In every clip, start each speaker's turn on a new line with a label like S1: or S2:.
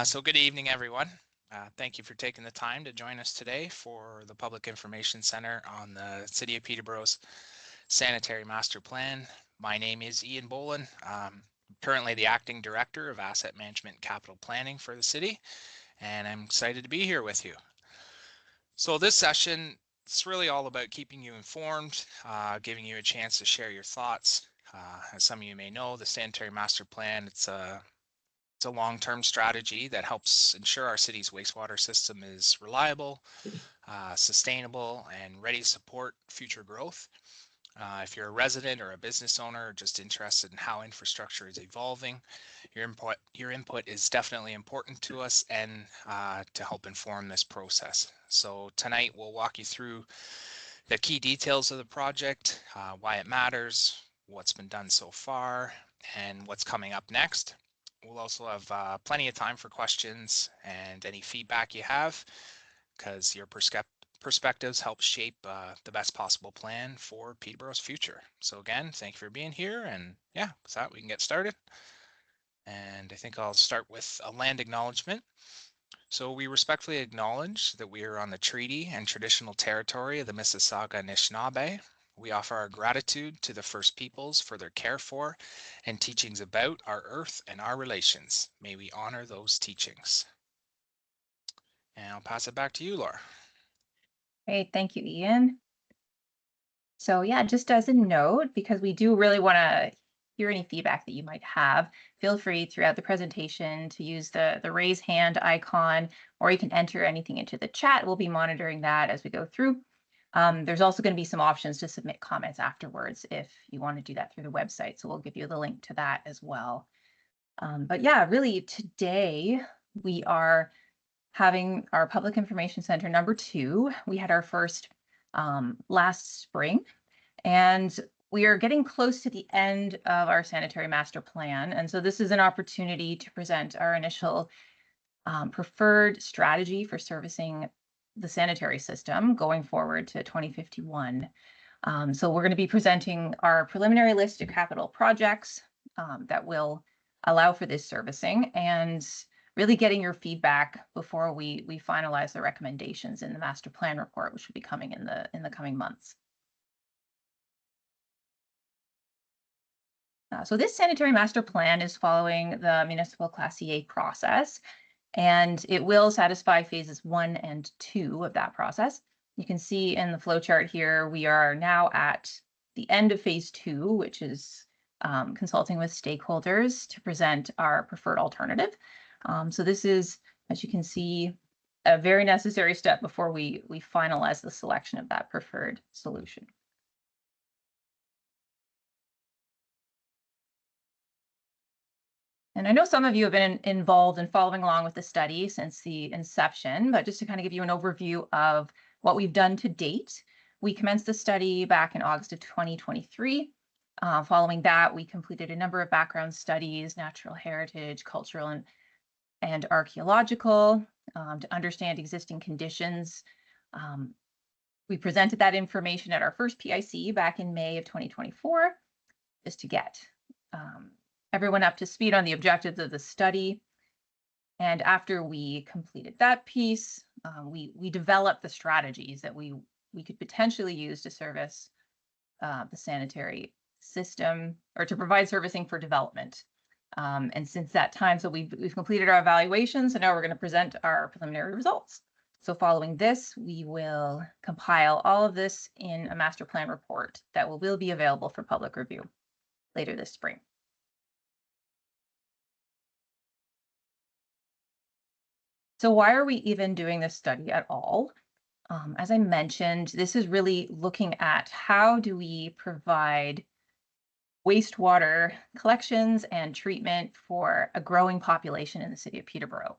S1: So good evening, everyone. Thank you for taking the time to join us today for the Public Information Center on the City of Peterborough's Sanitary Master Plan. My name is Ian Boland. Currently the Acting Director of Asset Management and Capital Planning for the city, and I'm excited to be here with you. So this session, it's really all about keeping you informed, giving you a chance to share your thoughts. As some of you may know, the Sanitary Master Plan, it's a long-term strategy that helps ensure our city's wastewater system is reliable, sustainable, and ready to support future growth. If you're a resident or a business owner just interested in how infrastructure is evolving, your input is definitely important to us and to help inform this process. So tonight we'll walk you through the key details of the project, why it matters, what's been done so far, and what's coming up next. We'll also have plenty of time for questions and any feedback you have, because your perspectives help shape the best possible plan for Peterborough's future. So again, thank you for being here, and yeah, with that we can get started. And I think I'll start with a land acknowledgement. So we respectfully acknowledge that we are on the treaty and traditional territory of the Mississauga Anishinaabe. We offer our gratitude to the First Peoples for their care for and teachings about our earth and our relations. May we honor those teachings. And I'll pass it back to you, Laura.
S2: Great, thank you, Ian. So yeah, just as a note, because we do really want to hear any feedback that you might have, feel free throughout the presentation to use the raise hand icon, or you can enter anything into the chat. We'll be monitoring that as we go through. There's also going to be some options to submit comments afterwards if you want to do that through the website. So we'll give you the link to that as well. But yeah, really today we are having our Public Information Center number 2. We had our first last spring, and we are getting close to the end of our Sanitary Master Plan. And so this is an opportunity to present our initial preferred strategy for servicing the sanitary system going forward to 2051. So we're going to be presenting our preliminary list of capital projects that will allow for this servicing, and really getting your feedback before we finalize the recommendations in the master plan report, which will be coming in the coming months. So this sanitary master plan is following the municipal Class CA process, and it will satisfy phases 1 and 2 of that process. You can see in the flow chart here, we are now at the end of phase 2, which is consulting with stakeholders to present our preferred alternative. So this is, as you can see, a very necessary step before we finalize the selection of that preferred solution. And I know some of you have been involved in following along with the study since the inception, but just to kind of give you an overview of what we've done to date, we commenced the study back in August of 2023. Following that, we completed a number of background studies, natural heritage, cultural, and archaeological, to understand existing conditions. We presented that information at our first PIC back in May of 2024, just to get everyone up to speed on the objectives of the study. And after we completed that piece, we developed the strategies that we could potentially use to service the sanitary system, or to provide servicing for development. And since that time, so we've completed our evaluations, and now we're going to present our preliminary results. So following this, we will compile all of this in a master plan report that will be available for public review later this spring. So why are we even doing this study at all? As I mentioned, this is really looking at how do we provide wastewater collections and treatment for a growing population in the city of Peterborough.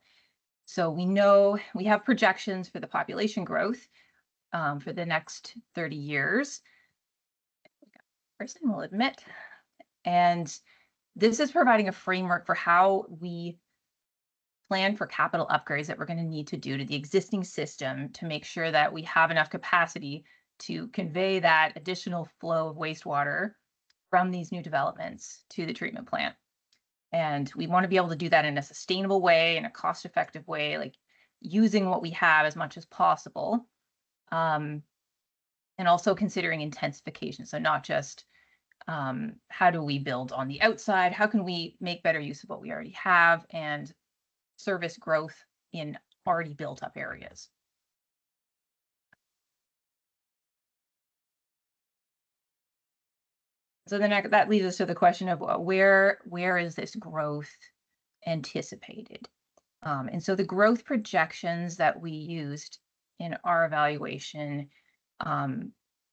S2: So we know we have projections for the population growth for the next 30 years. Person will admit. And this is providing a framework for how we plan for capital upgrades that we're going to need to do to the existing system to make sure that we have enough capacity to convey that additional flow of wastewater from these new developments to the treatment plant. And we want to be able to do that in a sustainable way, in a cost-effective way, like using what we have as much as possible. Um, and also considering intensification. So not just how do we build on the outside? How can we make better use of what we already have and service growth in already built up areas? So then that leads us to the question of where is this growth anticipated? And so the growth projections that we used in our evaluation um,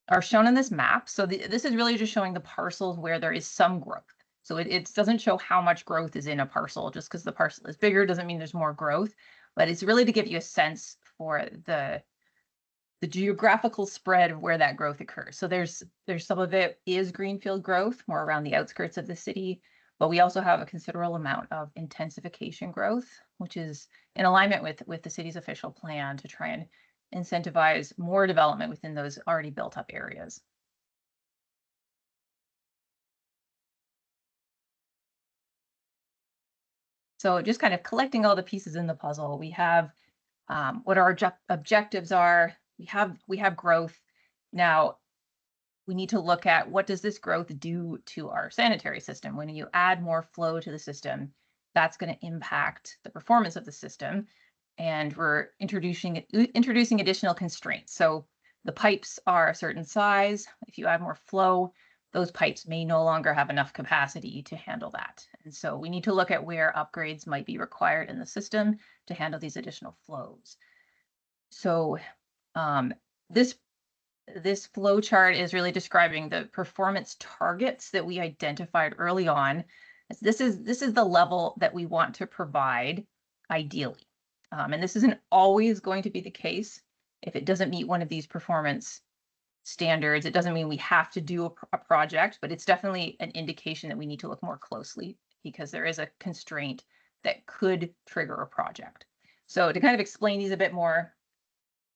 S2: are shown on this map. So this is really just showing the parcels where there is some growth. So it doesn't show how much growth is in a parcel. Just because the parcel is bigger doesn't mean there's more growth, but it's really to give you a sense for the geographical spread of where that growth occurs. So there's some of it is greenfield growth, more around the outskirts of the city, but we also have a considerable amount of intensification growth, which is in alignment with the city's official plan to try and incentivize more development within those already built up areas. So just kind of collecting all the pieces in the puzzle, we have what our objectives are. We have growth. Now, we need to look at what does this growth do to our sanitary system. When you add more flow to the system, that's going to impact the performance of the system. And we're introducing additional constraints. So the pipes are a certain size. If you add more flow, those pipes may no longer have enough capacity to handle that. And so we need to look at where upgrades might be required in the system to handle these additional flows. So um, this this flow chart is really describing the performance targets that we identified early on. This is the level that we want to provide ideally. And this isn't always going to be the case. If it doesn't meet one of these performance standards, it doesn't mean we have to do a project, but it's definitely an indication that we need to look more closely because there is a constraint that could trigger a project. So to kind of explain these a bit more,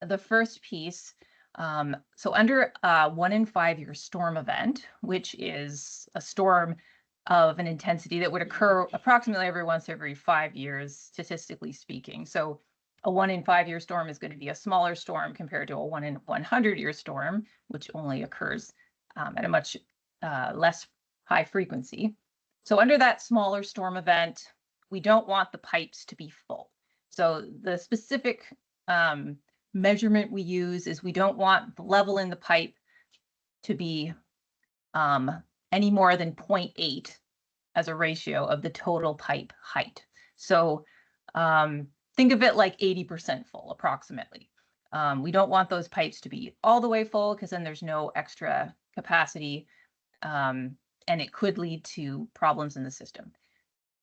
S2: the first piece, so under a 1 in 5 year storm event, which is a storm of an intensity that would occur approximately every 5 years, statistically speaking. So a 1 in 5 year storm is going to be a smaller storm compared to a 1 in 100 year storm, which only occurs at a much less high frequency. So under that smaller storm event, we don't want the pipes to be full. So the specific measurement we use is we don't want the level in the pipe to be any more than 0.8 as a ratio of the total pipe height. So think of it like 80% full approximately. We don't want those pipes to be all the way full because then there's no extra capacity and it could lead to problems in the system.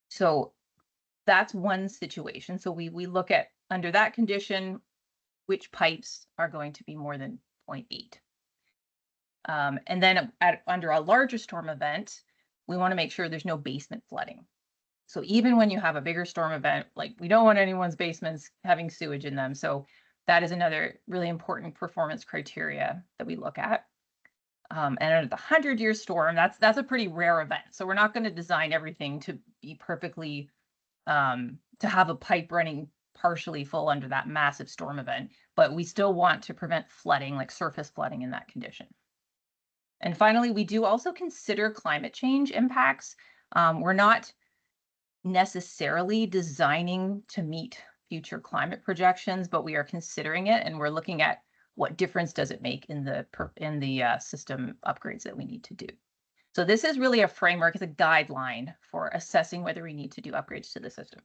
S2: So that's one situation. So we look at under that condition, which pipes are going to be more than 0.8. And then under a larger storm event, we want to make sure there's no basement flooding. So even when you have a bigger storm event, like we don't want anyone's basements having sewage in them. So that is another really important performance criteria that we look at. And under the 100-year storm, that's a pretty rare event. So we're not going to design everything to be perfectly, to have a pipe running partially full under that massive storm event, but we still want to prevent flooding, like surface flooding in that condition. And finally, we do also consider climate change impacts. We're not necessarily designing to meet future climate projections, but we are considering it, and we're looking at what difference does it make in the system upgrades that we need to do. So this is really a framework, it's a guideline for assessing whether we need to do upgrades to the system.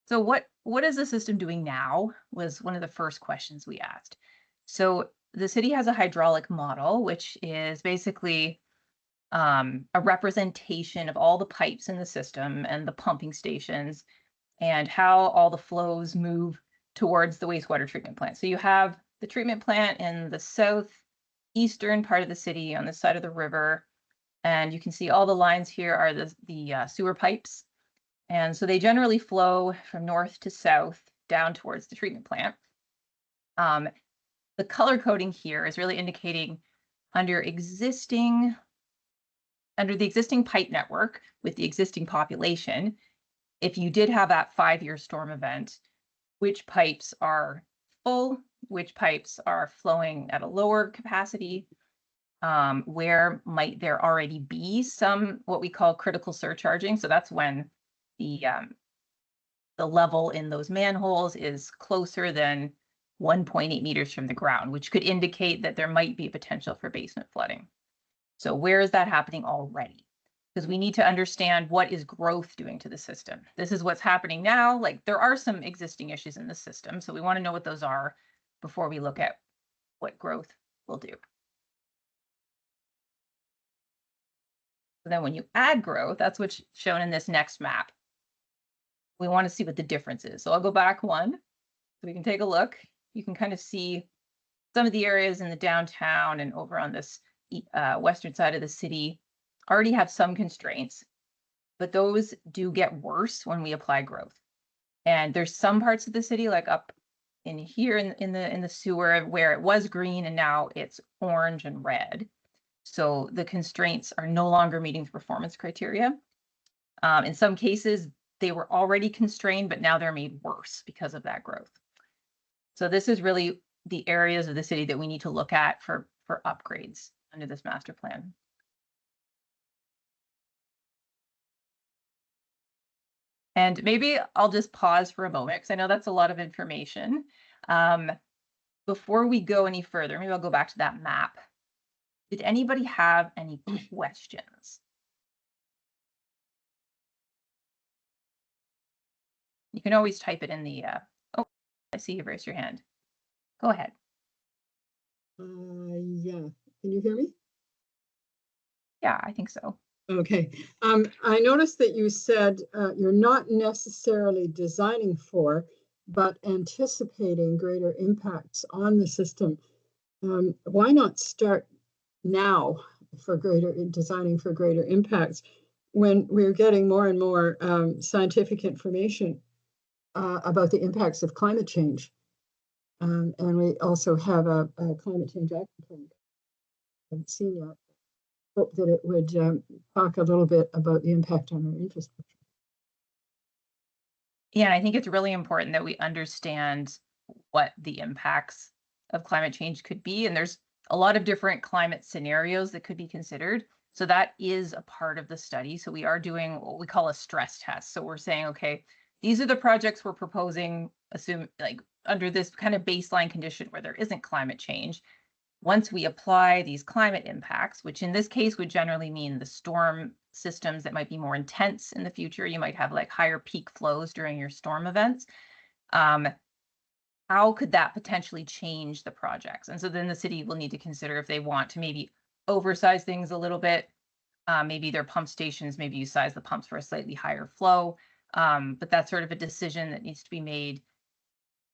S2: So what is the system doing now was one of the first questions we asked. So the city has a hydraulic model, which is basically a representation of all the pipes in the system and the pumping stations and how all the flows move towards the wastewater treatment plant. So you have the treatment plant in the southeastern part of the city on the side of the river. And you can see all the lines here are the sewer pipes. And so they generally flow from north to south down towards the treatment plant. The color coding here is really indicating under the existing pipe network with the existing population, if you did have that 5-year storm event, which pipes are full, which pipes are flowing at a lower capacity, where might there already be some what we call critical surcharging. So that's when the level in those manholes is closer than 1.8 meters from the ground, which could indicate that there might be a potential for basement flooding. So where is that happening already? Because we need to understand what is growth doing to the system. This is what's happening now. Like there are some existing issues in the system. So we want to know what those are before we look at what growth will do. So then when you add growth, that's what's shown in this next map. We want to see what the difference is. So I'll go back one so we can take a look. You can kind of see some of the areas in the downtown and over on this western side of the city already have some constraints, but those do get worse when we apply growth. And there's some parts of the city, like up in here in the sewer, where it was green and now it's orange and red. So the constraints are no longer meeting the performance criteria. In some cases, they were already constrained, but now they're made worse because of that growth. So this is really the areas of the city that we need to look at for upgrades under this master plan. And maybe I'll just pause for a moment because I know that's a lot of information. Before we go any further, maybe I'll go back to that map. Did anybody have any questions? You can always type it in the, oh, I see you've raised your hand. Go ahead.
S3: Yeah. Can you hear me?
S2: Yeah, I think so.
S3: Okay. I noticed that you said you're not necessarily designing for, but anticipating greater impacts on the system. Why not start now for designing for greater impacts when we're getting more and more scientific information about the impacts of climate change? And we also have a climate change action plan. I haven't seen yet. Hope that it would talk a little bit about the impact on our infrastructure.
S2: Yeah, and I think it's really important that we understand what the impacts of climate change could be. And there's a lot of different climate scenarios that could be considered. So that is a part of the study. So we are doing what we call a stress test. So we're saying, okay, these are the projects we're proposing, assume like under this kind of baseline condition where there isn't climate change. Once we apply these climate impacts, which in this case would generally mean the storm systems that might be more intense in the future, you might have like higher peak flows during your storm events. How could that potentially change the projects? And so then the city will need to consider if they want to maybe oversize things a little bit. Maybe their pump stations, maybe you size the pumps for a slightly higher flow. But that's sort of a decision that needs to be made,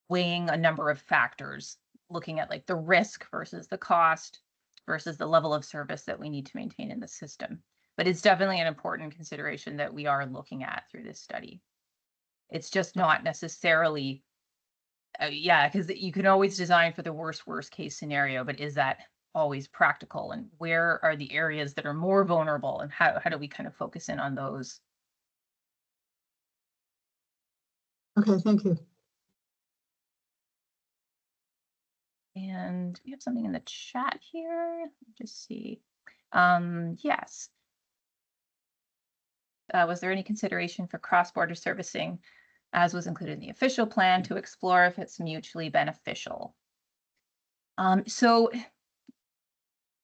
S2: weighing a number of factors, looking at like the risk versus the cost versus the level of service that we need to maintain in the system. But it's definitely an important consideration that we are looking at through this study. It's just not necessarily, yeah, because you can always design for the worst case scenario, but is that always practical? And where are the areas that are more vulnerable? And how do we kind of focus in on those?
S3: Okay, thank you.
S2: And we have something in the chat here. Just see. Yes. Was there any consideration for cross-border servicing, as was included in the official plan, to explore if it's mutually beneficial? So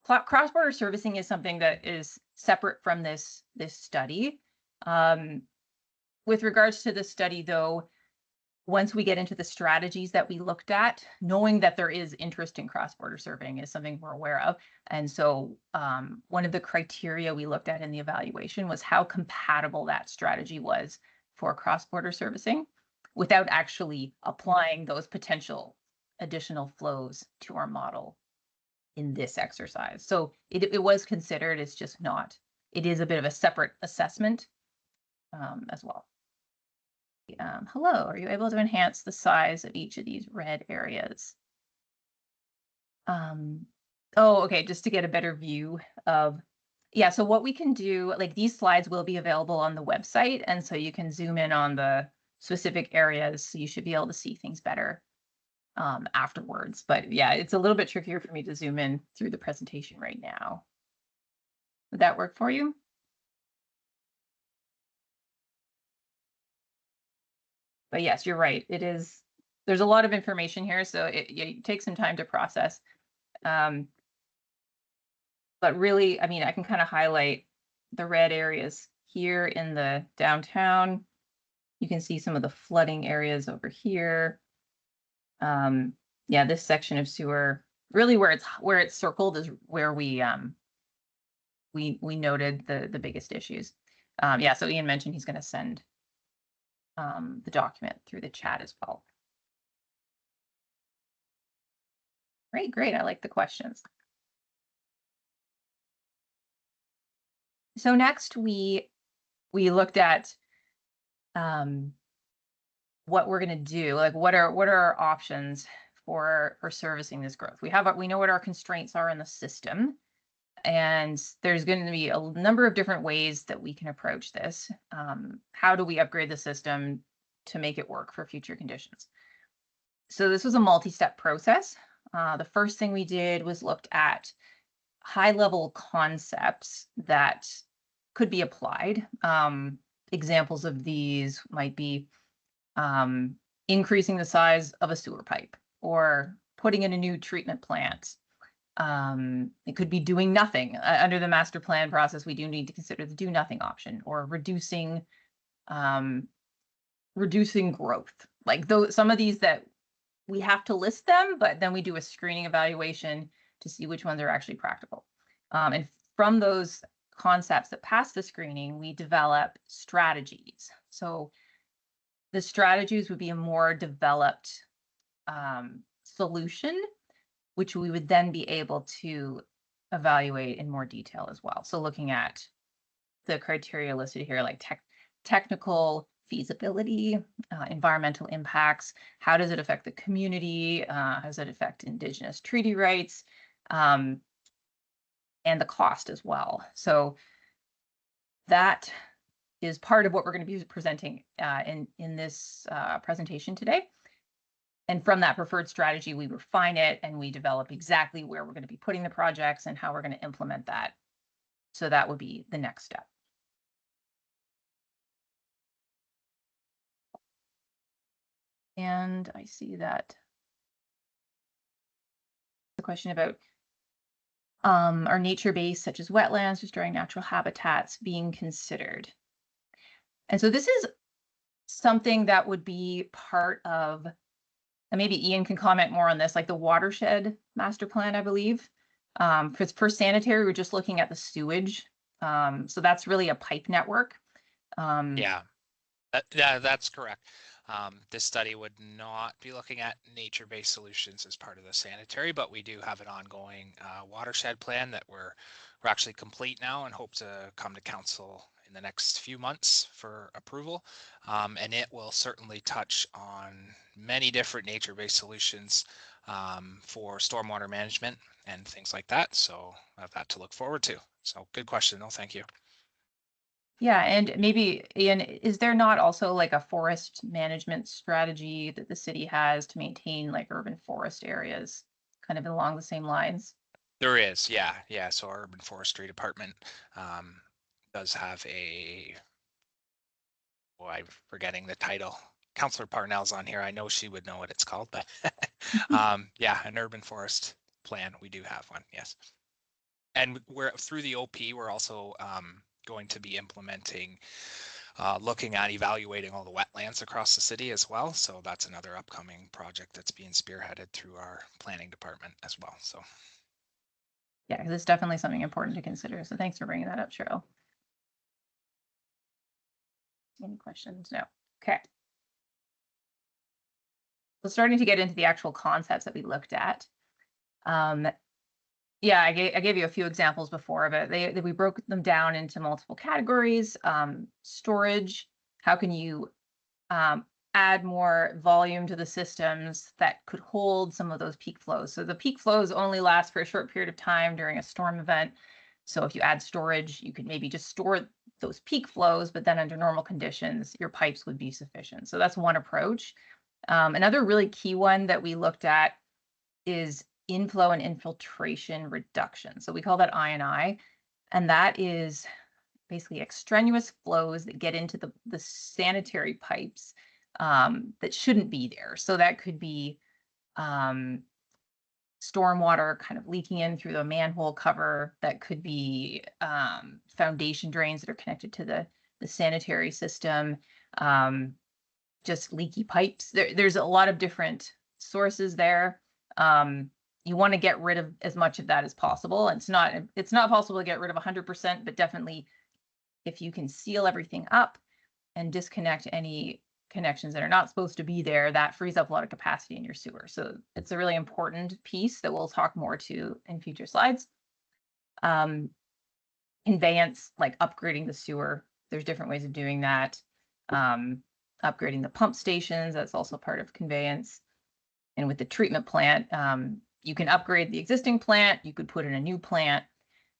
S2: cross-border servicing is something that is separate from this study. With regards to the study, though, once we get into the strategies that we looked at, knowing that there is interest in cross-border serving is something we're aware of. And so one of the criteria we looked at in the evaluation was how compatible that strategy was for cross-border servicing without actually applying those potential additional flows to our model in this exercise. So it was considered, it's just not, it is a bit of a separate assessment as well. Hello, are you able to enhance the size of each of these red areas? Oh, okay, just to get a better view of, yeah, so what we can do, like these slides will be available on the website, and so you can zoom in on the specific areas, so you should be able to see things better afterwards. But yeah, it's a little bit trickier for me to zoom in through the presentation right now. Would that work for you? But yes, you're right. There's a lot of information here, so it takes some time to process. Um, but really, I mean, I can kind of highlight the red areas here in the downtown. You can see some of the flooding areas over here. Yeah, this section of sewer, really where it's circled is where we noted the biggest issues. Yeah, so Ian mentioned he's going to send the document through the chat as well. Great. I like the questions. So next we looked at what we're going to do, like what are our options for servicing this growth. We know what our constraints are in the system, and there's going to be a number of different ways that we can approach this. How do we upgrade the system to make it work for future conditions? So this was a multi-step process. The first thing we did was looked at high-level concepts that could be applied. Examples of these might be increasing the size of a sewer pipe or putting in a new treatment plant. It could be doing nothing. Under the master plan process, we do need to consider the do nothing option, or reducing growth. Like some of these that we have to list them, but then we do a screening evaluation to see which ones are actually practical. And from those concepts that pass the screening, we develop strategies. So the strategies would be a more developed solution, which we would then be able to evaluate in more detail as well. So looking at the criteria listed here, like technical feasibility, environmental impacts, how does it affect the community, how does it affect Indigenous treaty rights, and the cost as well. So that is part of what we're going to be presenting in this presentation today. And from that preferred strategy, we refine it and we develop exactly where we're going to be putting the projects and how we're going to implement that. So that would be the next step. And I see that the question about are nature-based, such as wetlands, destroying natural habitats, being considered. And so this is something that would be part of, and maybe Ian can comment more on this, like the watershed master plan, I believe. Because for sanitary, we're just looking at the sewage. So that's really a pipe network.
S1: Yeah, that's correct. This study would not be looking at nature-based solutions as part of the sanitary, but we do have an ongoing watershed plan that we're actually complete now and hope to come to council in the next few months for approval. And it will certainly touch on many different nature-based solutions for stormwater management and things like that. So I have that to look forward to. So good question. No, thank you.
S2: Yeah, and maybe, Ian, is there not also like a forest management strategy that the city has to maintain like urban forest areas, kind of along the same lines?
S1: There is, yeah. So our urban forestry department does have I'm forgetting the title. Councillor Parnell's on here. I know she would know what it's called, but yeah, an urban forest plan. We do have one, yes. And we're through the OP. We're also going to be implementing, looking at evaluating all the wetlands across the city as well. So that's another upcoming project that's being spearheaded through our planning department as well. So.
S2: Yeah, because it's definitely something important to consider. So thanks for bringing that up, Cheryl. Any questions? No. Okay. So starting to get into the actual concepts that we looked at. Yeah, I gave you a few examples before, but we broke them down into multiple categories. Storage, how can you add more volume to the systems that could hold some of those peak flows. So the peak flows only last for a short period of time during a storm event. So if you add storage, you could maybe just store those peak flows, but then under normal conditions, your pipes would be sufficient. So that's one approach. Another really key one that we looked at is inflow and infiltration reduction. So we call that I&I, and that is basically extraneous flows that get into the sanitary pipes that shouldn't be there. So that could be stormwater kind of leaking in through the manhole cover. That could be foundation drains that are connected to the sanitary system, just leaky pipes. There's a lot of different sources there. You want to get rid of as much of that as possible. And it's not possible to get rid of 100%, but definitely if you can seal everything up and disconnect any connections that are not supposed to be there, that frees up a lot of capacity in your sewer. So it's a really important piece that we'll talk more to in future slides. Conveyance, like upgrading the sewer. There's different ways of doing that. Upgrading the pump stations, that's also part of conveyance. And with the treatment plant, you can upgrade the existing plant, you could put in a new plant.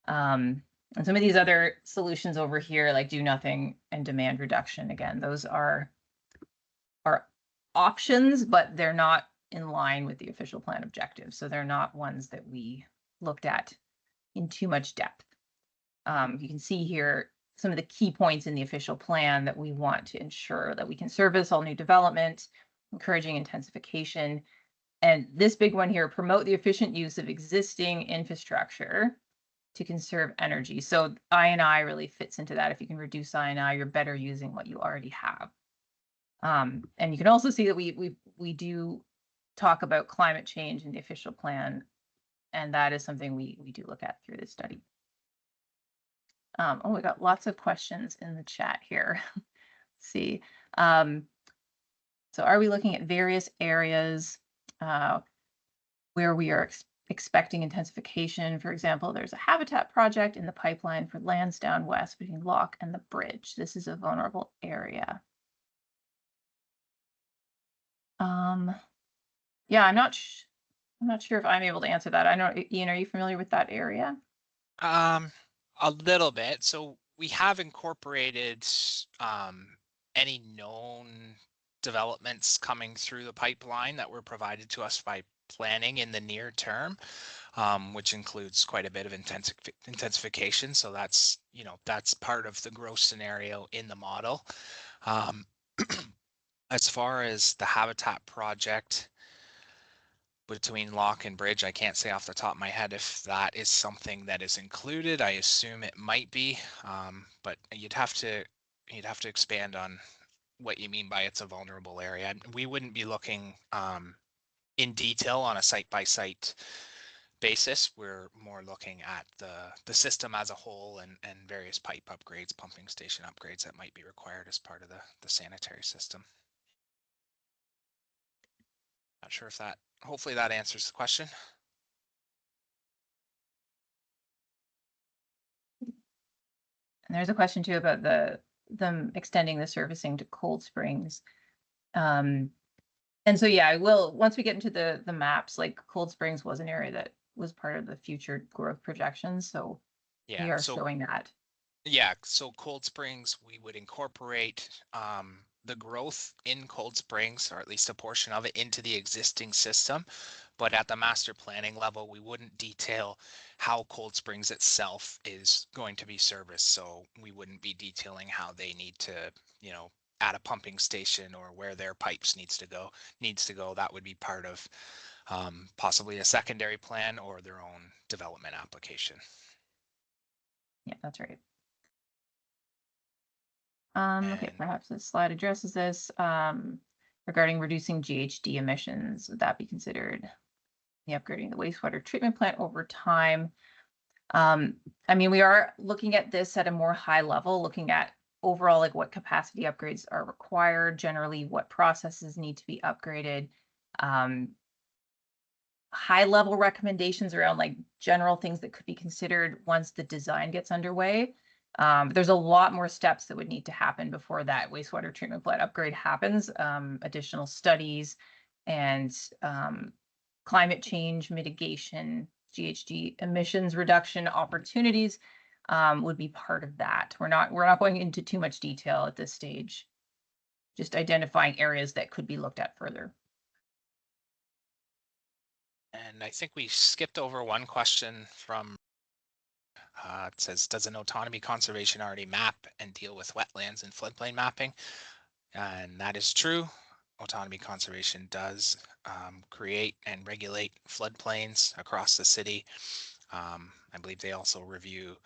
S2: And some of these other solutions over here, like do nothing and demand reduction, again, those are options, but they're not in line with the official plan objectives. So they're not ones that we looked at in too much depth. You can see here some of the key points in the official plan that we want to ensure that we can service all new development, encouraging intensification. And this big one here, promote the efficient use of existing infrastructure to conserve energy. So I&I really fits into that. If you can reduce I&I, you're better using what you already have. And you can also see that we do talk about climate change in the official plan, and that is something we do look at through this study. We got lots of questions in the chat here. Let's see. So are we looking at various areas where we are expecting intensification? For example, there's a habitat project in the pipeline for lands down west between Lock and the bridge. This is a vulnerable area. Yeah, I'm not sure if I'm able to answer that. I know, Ian, are you familiar with that area?
S1: A little bit. So we have incorporated any known developments coming through the pipeline that were provided to us by planning in the near term, which includes quite a bit of intensification. So that's, that's part of the growth scenario in the model. As far as the habitat project between Lock and Bridge, I can't say off the top of my head if that is something that is included. I assume it might be, but you'd have to expand on what you mean by it's a vulnerable area. We wouldn't be looking in detail on a site-by-site basis. We're more looking at the system as a whole and various pipe upgrades, pumping station upgrades that might be required as part of the sanitary system. Not sure if hopefully that answers the question.
S2: And there's a question too about them extending the servicing to Cold Springs. And so, yeah, I will, once we get into the maps, like Cold Springs was an area that was part of the future growth projections. So
S1: yeah,
S2: we are showing that.
S1: Yeah, so Cold Springs, we would incorporate the growth in Cold Springs, or at least a portion of it, into the existing system. But at the master planning level, we wouldn't detail how Cold Springs itself is going to be serviced. So we wouldn't be detailing how they need to, add a pumping station or where their pipes needs to go. That would be part of possibly a secondary plan or their own development application.
S2: Yeah, that's right. Okay, perhaps this slide addresses this regarding reducing GHG emissions. Would that be considered the upgrading the wastewater treatment plant over time? I mean, we are looking at this at a more high level, looking at overall, like what capacity upgrades are required, generally what processes need to be upgraded. High level recommendations around like general things that could be considered once the design gets underway. But there's a lot more steps that would need to happen before that wastewater treatment plant upgrade happens. Additional studies and climate change mitigation, GHG emissions reduction opportunities would be part of that. We're not going into too much detail at this stage, just identifying areas that could be looked at further.
S1: And I think we skipped over one question from, it says, does an autonomy conservation already map and deal with wetlands and floodplain mapping? And that is true. Autonomy conservation does create and regulate floodplains across the city. I believe they also review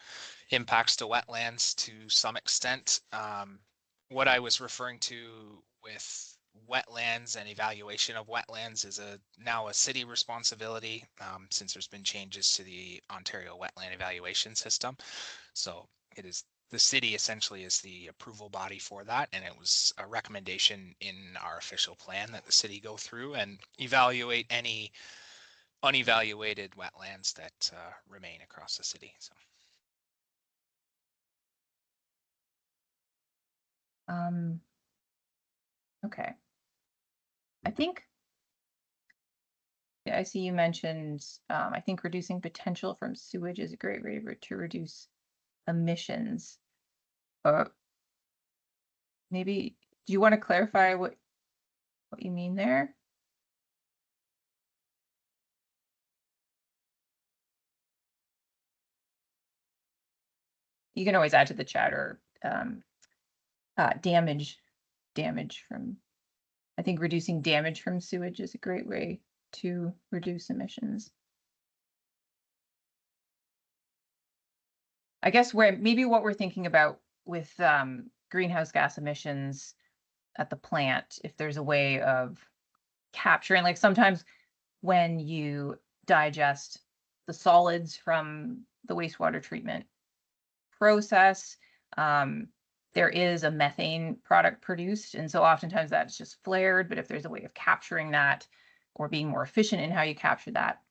S1: impacts to wetlands to some extent. What I was referring to with wetlands and evaluation of wetlands is now a city responsibility, since there's been changes to the Ontario wetland evaluation system. So it is the city essentially is the approval body for that, and it was a recommendation in our official plan that the city go through and evaluate any unevaluated wetlands that remain across the city. So.
S2: Okay. I think, yeah, I see you mentioned, I think reducing potential from sewage is a great way to reduce emissions. Maybe, do you want to clarify what you mean there? You can always add to the chat, or damage from, I think reducing damage from sewage is a great way to reduce emissions. I guess maybe what we're thinking about with greenhouse gas emissions at the plant, if there's a way of capturing, like sometimes when you digest the solids from the wastewater treatment process, there is a methane product produced. And so oftentimes that's just flared, but if there's a way of capturing that or being more efficient in how you capture that.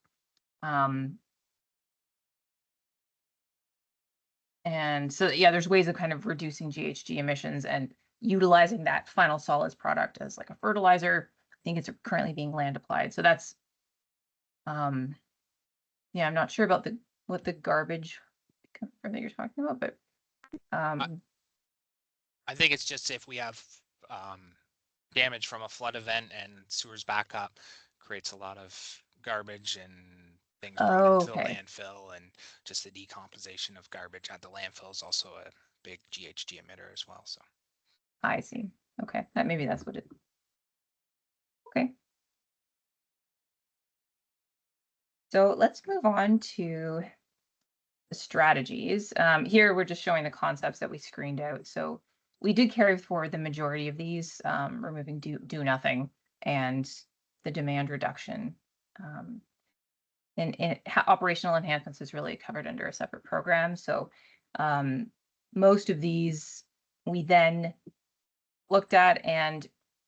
S2: And so, yeah, there's ways of kind of reducing GHG emissions and utilizing that final solids product as like a fertilizer. I think it's currently being land applied. So that's, yeah, I'm not sure about what the garbage that you're talking about, but
S1: I think it's just if we have damage from a flood event and sewers back up, creates a lot of garbage and things brought into the landfill, and just the decomposition of garbage at the landfill is also a big GHG emitter as well. So
S2: I see. Okay, maybe that's what it. Okay. So let's move on to the strategies. Here we're just showing the concepts that we screened out. So we did carry forward the majority of these, removing do nothing and the demand reduction. And operational enhancements is really covered under a separate program. So most of these we then looked at and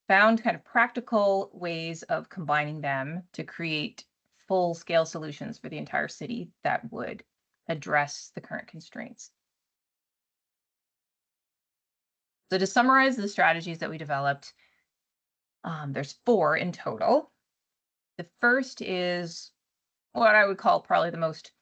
S2: found kind of practical ways of combining them to create full-scale solutions for the entire city that would address the current constraints. So to summarize the strategies that we developed, there's 4 in total. The first is what I would call probably the most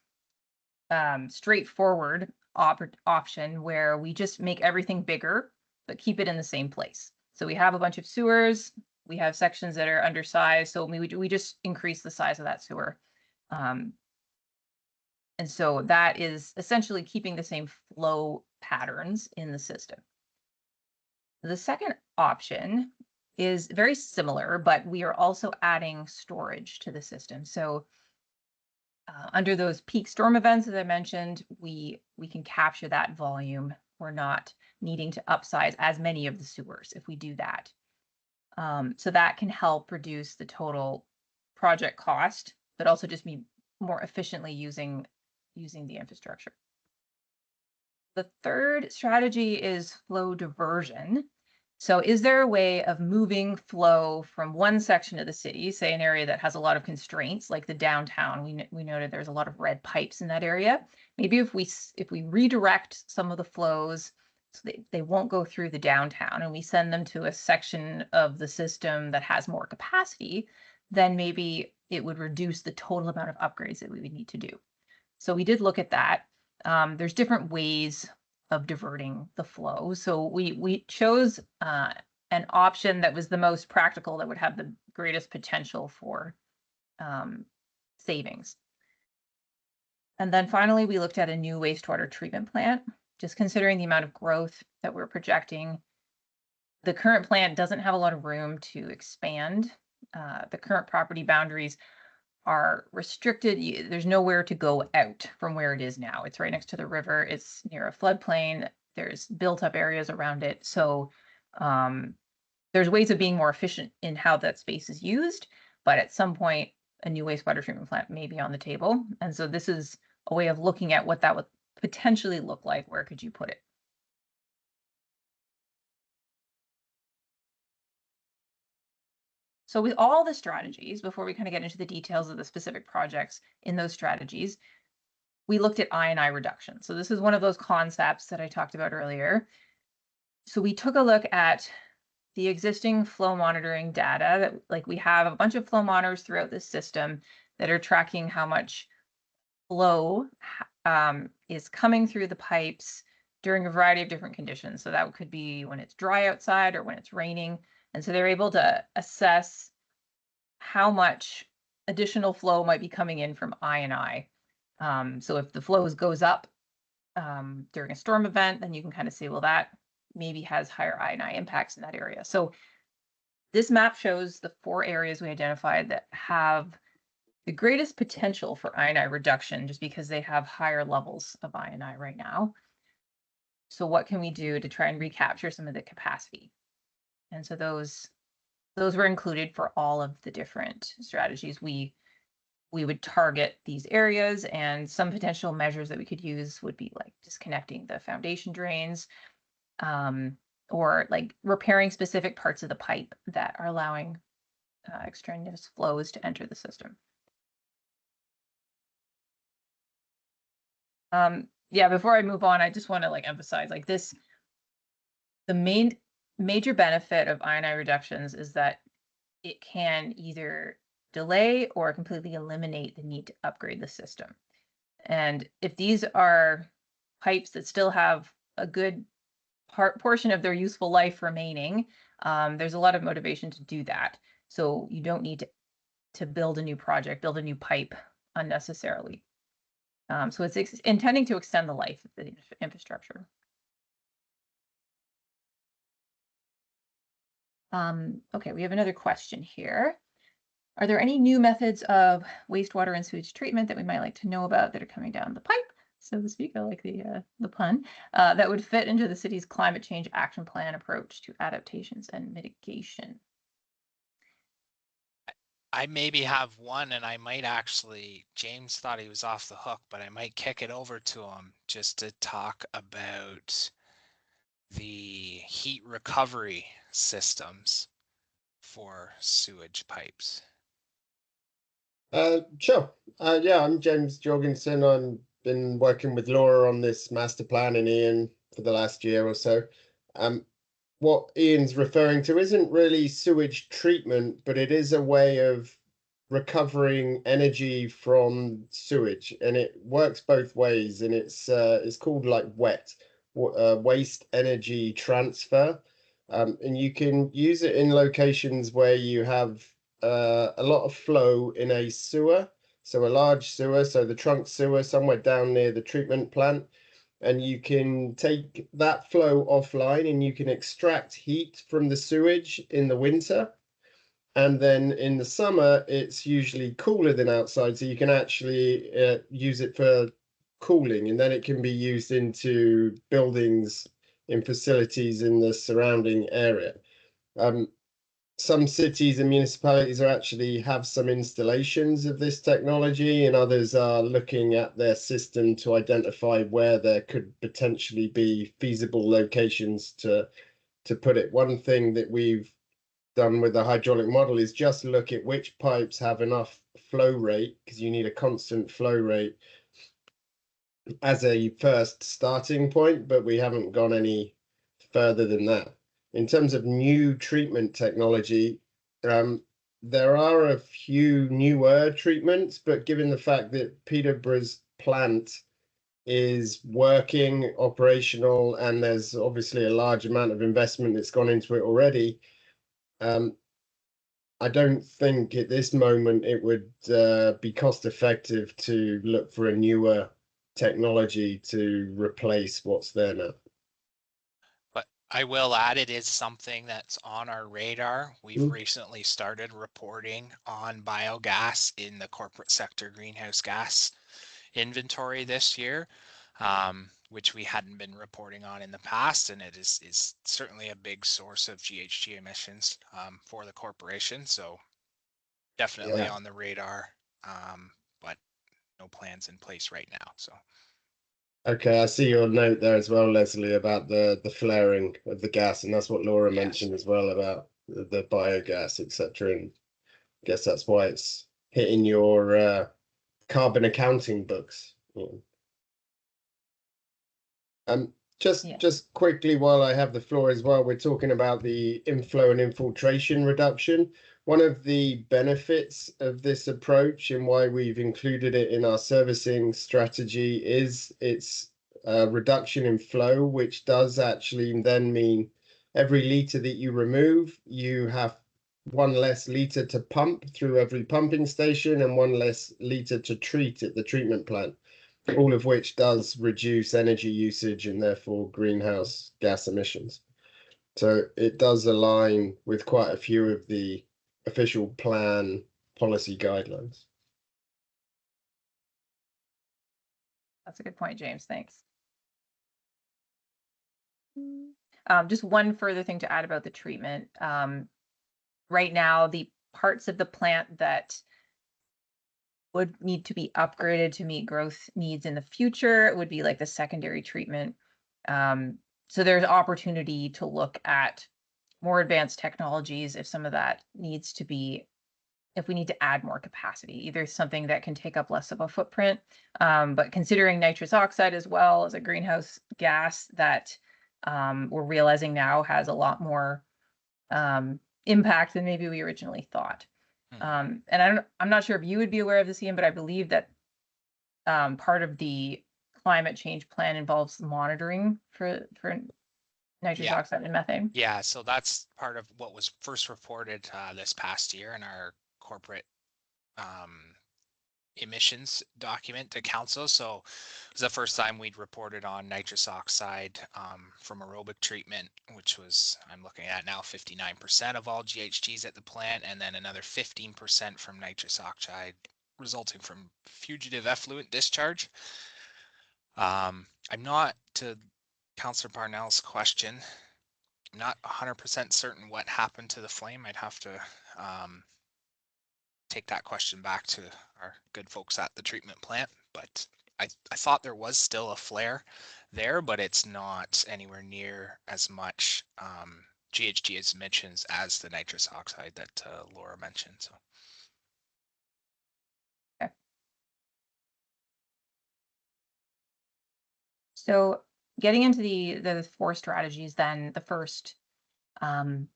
S2: straightforward option, where we just make everything bigger, but keep it in the same place. So we have a bunch of sewers, we have sections that are undersized, so we just increase the size of that sewer. And so that is essentially keeping the same flow patterns in the system. The second option is very similar, but we are also adding storage to the system. So under those peak storm events, as I mentioned, we can capture that volume. We're not needing to upsize as many of the sewers if we do that. So that can help reduce the total project cost, but also just be more efficiently using the infrastructure. The third strategy is flow diversion. So is there a way of moving flow from one section of the city, say an area that has a lot of constraints, like the downtown? We noted there's a lot of red pipes in that area. Maybe if we redirect some of the flows so they won't go through the downtown and we send them to a section of the system that has more capacity, then maybe it would reduce the total amount of upgrades that we would need to do. So we did look at that. There's different ways of diverting the flow. So we chose an option that was the most practical, that would have the greatest potential for savings. And then finally, we looked at a new wastewater treatment plant, just considering the amount of growth that we're projecting. The current plant doesn't have a lot of room to expand. The current property boundaries are restricted. There's nowhere to go out from where it is now. It's right next to the river. It's near a floodplain. There's built up areas around it. So there's ways of being more efficient in how that space is used. But at some point, a new wastewater treatment plant may be on the table. And so this is a way of looking at what that would potentially look like. Where could you put it? So with all the strategies, before we kind of get into the details of the specific projects in those strategies, we looked at I&I reduction. So this is one of those concepts that I talked about earlier. So we took a look at the existing flow monitoring data that, like, we have a bunch of flow monitors throughout this system that are tracking how much flow is coming through the pipes during a variety of different conditions. So that could be when it's dry outside or when it's raining. And so they're able to assess how much additional flow might be coming in from I&I. So if the flow goes up during a storm event, then you can kind of say, well, that maybe has higher I&I impacts in that area. So this map shows the 4 areas we identified that have the greatest potential for I&I reduction, just because they have higher levels of I&I right now. So what can we do to try and recapture some of the capacity? And so those were included for all of the different strategies. We would target these areas, and some potential measures that we could use would be like disconnecting the foundation drains, or like repairing specific parts of the pipe that are allowing extraneous flows to enter the system. Yeah, before I move on, I just want to emphasize this, the major benefit of I&I reductions is that it can either delay or completely eliminate the need to upgrade the system. And if these are pipes that still have a good portion of their useful life remaining, there's a lot of motivation to do that. So you don't need to build a new project, build a new pipe unnecessarily. So it's intending to extend the life of the infrastructure. Okay, we have another question here. Are there any new methods of wastewater and sewage treatment that we might like to know about that are coming down the pipe, so to speak? I like the pun, that would fit into the city's climate change action plan approach to adaptations and mitigation?
S1: I maybe have one, and I might actually, James thought he was off the hook, but I might kick it over to him just to talk about the heat recovery systems for sewage pipes.
S4: Sure. Yeah, I'm James Jorgensen. I've been working with Laura on this master plan and Ian for the last year or so. What Ian's referring to isn't really sewage treatment, but it is a way of recovering energy from sewage, and it works both ways. And it's called WET, waste energy transfer, and you can use it in locations where you have a lot of flow in a sewer, so a large sewer, so the trunk sewer somewhere down near the treatment plant, and you can take that flow offline and you can extract heat from the sewage in the winter. And then in the summer, it's usually cooler than outside, so you can actually use it for cooling, and then it can be used into buildings in facilities in the surrounding area. Some cities and municipalities actually have some installations of this technology, and others are looking at their system to identify where there could potentially be feasible locations to to put it. One thing that we've done with the hydraulic model is just look at which pipes have enough flow rate, because you need a constant flow rate as a first starting point, but we haven't gone any further than that. In terms of new treatment technology, there are a few newer treatments, but given the fact that Peterborough's plant is working, operational, and there's obviously a large amount of investment that's gone into it already, I don't think at this moment it would be cost effective to look for a newer technology to replace what's there now.
S1: But I will add, it is something that's on our radar. We've recently started reporting on biogas in the corporate sector greenhouse gas inventory this year, which we hadn't been reporting on in the past, and it is certainly a big source of GHG emissions for the corporation. So definitely on the radar, but no plans in place right now. So.
S4: Okay, I see your note there as well, Leslie, about the flaring of the gas, and that's what Laura mentioned as well about the biogas, etc. And I guess that's why it's hitting your carbon accounting books. Just quickly, while I have the floor as well, we're talking about the inflow and infiltration reduction. One of the benefits of this approach and why we've included it in our servicing strategy is its reduction in flow, which does actually then mean every litre that you remove, you have one less litre to pump through every pumping station and one less litre to treat at the treatment plant, all of which does reduce energy usage and therefore greenhouse gas emissions. So it does align with quite a few of the official plan policy guidelines.
S2: That's a good point, James. Thanks. Just one further thing to add about the treatment. Right now, the parts of the plant that would need to be upgraded to meet growth needs in the future would be like the secondary treatment. So there's opportunity to look at more advanced technologies if some of that needs to be, if we need to add more capacity, either something that can take up less of a footprint, but considering nitrous oxide as well as a greenhouse gas that we're realizing now has a lot more impact than maybe we originally thought. And I'm not sure if you would be aware of this, Ian, but I believe that part of the climate change plan involves monitoring for nitrous oxide and methane.
S1: Yeah, so that's part of what was first reported this past year in our corporate emissions document to council. So it was the first time we'd reported on nitrous oxide from aerobic treatment, which was, I'm looking at now, 59% of all GHGs at the plant, and then another 15% from nitrous oxide resulting from fugitive effluent discharge. I'm not, to Councillor Parnell's question, I'm not 100% certain what happened to the flame. I'd have to take that question back to our good folks at the treatment plant, but I thought there was still a flare there, but it's not anywhere near as much GHG emissions as the nitrous oxide that Laura mentioned. So.
S2: Okay. So getting into the four strategies, then the first, as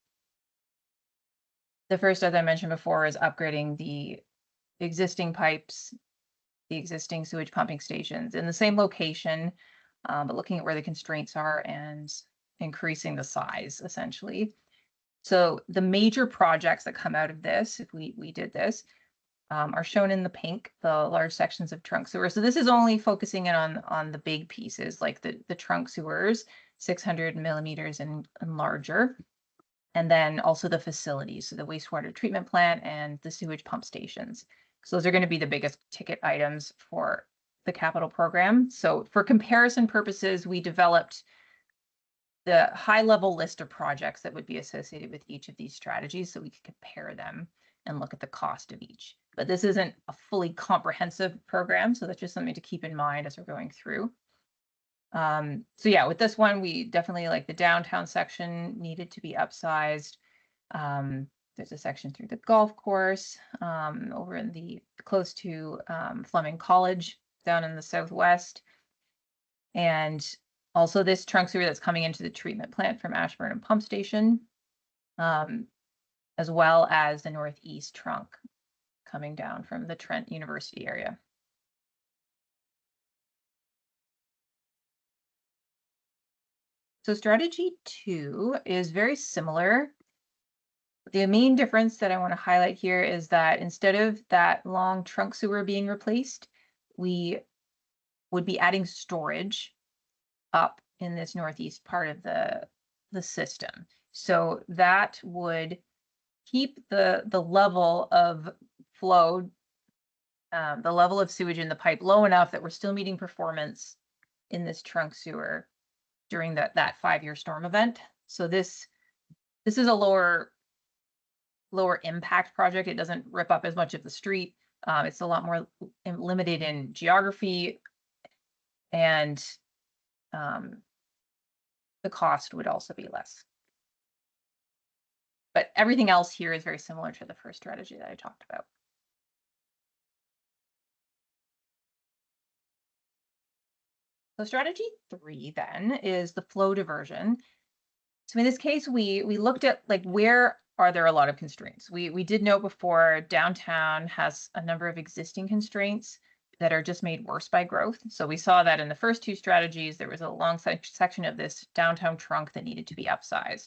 S2: I mentioned before, is upgrading the existing pipes, the existing sewage pumping stations in the same location, but looking at where the constraints are and increasing the size, essentially. So the major projects that come out of this, if we did this, are shown in the pink, the large sections of trunk sewer. So this is only focusing in on the big pieces, like the trunk sewers, 600 millimeters and larger. And then also the facilities, so the wastewater treatment plant and the sewage pump stations. So those are going to be the biggest ticket items for the capital program. So for comparison purposes, we developed the high level list of projects that would be associated with each of these strategies so we could compare them and look at the cost of each. But this isn't a fully comprehensive program, so that's just something to keep in mind as we're going through. So yeah, with this one, we definitely like the downtown section needed to be upsized. There's a section through the golf course, over in the close to Fleming College down in the southwest. And also this trunk sewer that's coming into the treatment plant from Ashburn Pump Station, as well as the northeast trunk coming down from the Trent University area. So strategy 2 is very similar. The main difference that I want to highlight here is that instead of that long trunk sewer being replaced, we would be adding storage up in this northeast part of the system. So that would keep the level of flow, the level of sewage in the pipe low enough that we're still meeting performance in this trunk sewer during that 5-year storm event. So this is a lower impact project. It doesn't rip up as much of the street. It's a lot more limited in geography, and the cost would also be less. But everything else here is very similar to the first strategy that I talked about. So strategy 3 then is the flow diversion. So in this case, we looked at like where are there a lot of constraints. We did know before downtown has a number of existing constraints that are just made worse by growth. So we saw that in the first 2 strategies, there was a long section of this downtown trunk that needed to be upsized.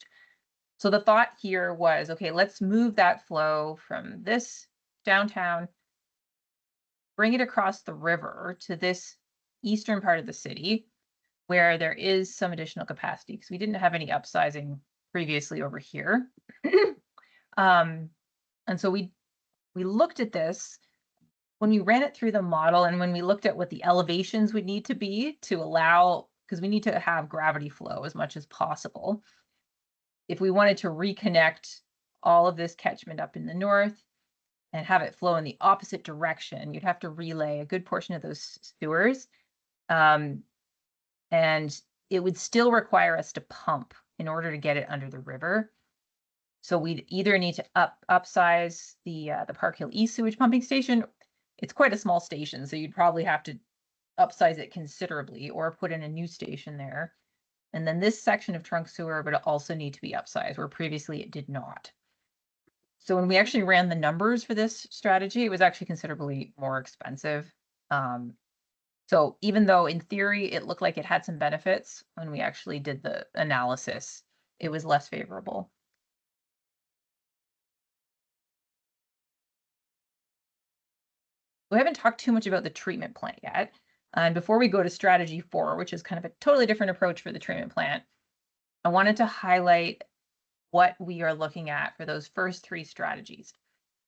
S2: So the thought here was, okay, let's move that flow from this downtown, bring it across the river to this eastern part of the city where there is some additional capacity, because we didn't have any upsizing previously over here. And so we looked at this when we ran it through the model, and when we looked at what the elevations would need to be to allow, because we need to have gravity flow as much as possible. If we wanted to reconnect all of this catchment up in the north and have it flow in the opposite direction, you'd have to relay a good portion of those sewers. And it would still require us to pump in order to get it under the river. So we'd either need to upsize the Park Hill East sewage pumping station. It's quite a small station, so you'd probably have to upsize it considerably or put in a new station there. And then this section of trunk sewer would also need to be upsized, where previously it did not. So when we actually ran the numbers for this strategy, it was actually considerably more expensive. So even though in theory it looked like it had some benefits, when we actually did the analysis, it was less favorable. We haven't talked too much about the treatment plant yet. And before we go to strategy 4, which is kind of a totally different approach for the treatment plant, I wanted to highlight what we are looking at for those first 3 strategies.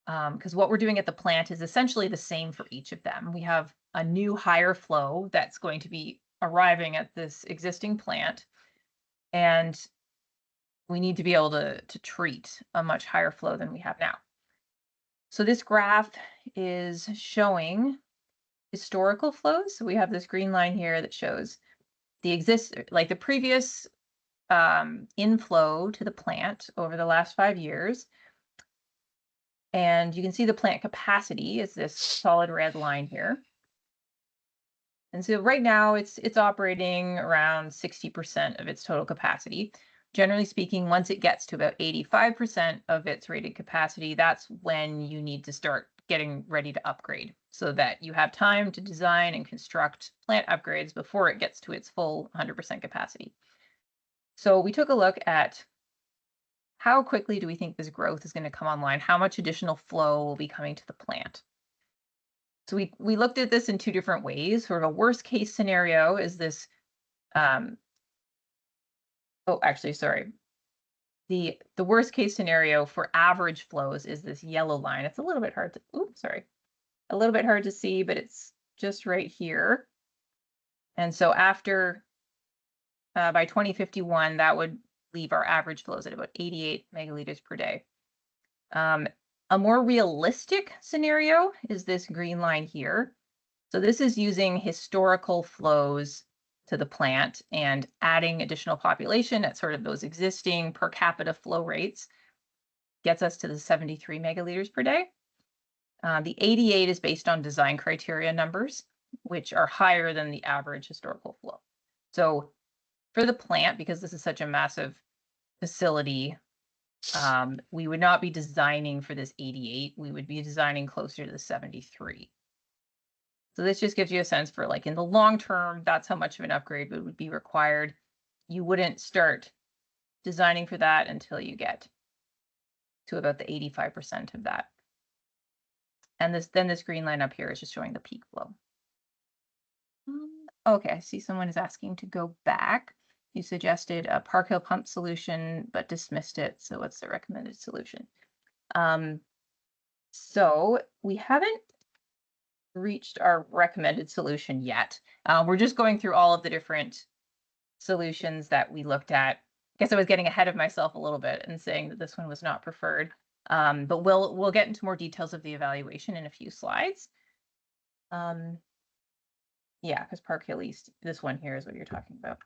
S2: Because what we're doing at the plant is essentially the same for each of them. We have a new higher flow that's going to be arriving at this existing plant, and we need to be able to treat a much higher flow than we have now. So this graph is showing historical flows. So we have this green line here that shows the previous inflow to the plant over the last 5 years. And you can see the plant capacity is this solid red line here. And so right now it's operating around 60% of its total capacity. Generally speaking, once it gets to about 85% of its rated capacity, that's when you need to start getting ready to upgrade so that you have time to design and construct plant upgrades before it gets to its full 100% capacity. So we took a look at how quickly do we think this growth is going to come online? How much additional flow will be coming to the plant? So we looked at this in 2 different ways. Sort of a worst case scenario is this, the worst case scenario for average flows is this yellow line. It's a little bit hard to, a little bit hard to see, but it's just right here. And so after, by 2051, that would leave our average flows at about 88 megaliters per day. A more realistic scenario is this green line here. So this is using historical flows to the plant, and adding additional population at sort of those existing per capita flow rates gets us to the 73 megaliters per day. The 88 is based on design criteria numbers, which are higher than the average historical flow. So for the plant, because this is such a massive facility, we would not be designing for this 88. We would be designing closer to the 73. So this just gives you a sense for, like, in the long term, that's how much of an upgrade would be required. You wouldn't start designing for that until you get to about the 85% of that. And this green line up here is just showing the peak flow. Okay, I see someone is asking to go back. You suggested a Park Hill pump solution, but dismissed it. So what's the recommended solution? So we haven't reached our recommended solution yet. We're just going through all of the different solutions that we looked at. I guess I was getting ahead of myself a little bit and saying that this one was not preferred. But we'll get into more details of the evaluation in a few slides. Yeah, because Park Hill East, this one here is what you're talking about.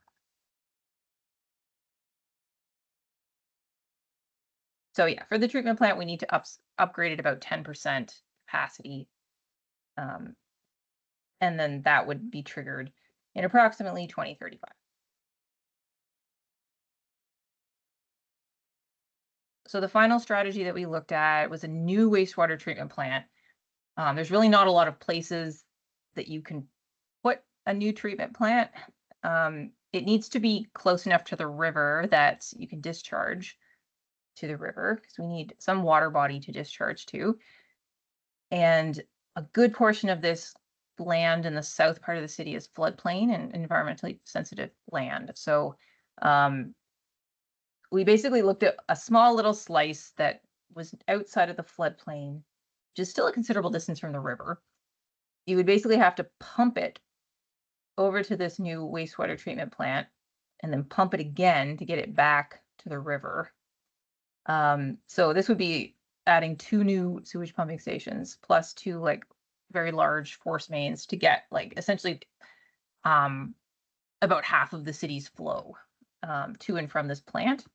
S2: So yeah, for the treatment plant, we need to upgrade it about 10% capacity. And then that would be triggered in approximately 2035. So the final strategy that we looked at was a new wastewater treatment plant. There's really not a lot of places that you can put a new treatment plant. It needs to be close enough to the river that you can discharge to the river, because we need some water body to discharge to. And a good portion of this land in the south part of the city is floodplain and environmentally sensitive land. So we basically looked at a small little slice that was outside of the floodplain, which is still a considerable distance from the river. You would basically have to pump it over to this new wastewater treatment plant and then pump it again to get it back to the river. So this would be adding 2 new sewage pumping stations plus 2 like very large force mains to get like essentially about half of the city's flow to and from this plant.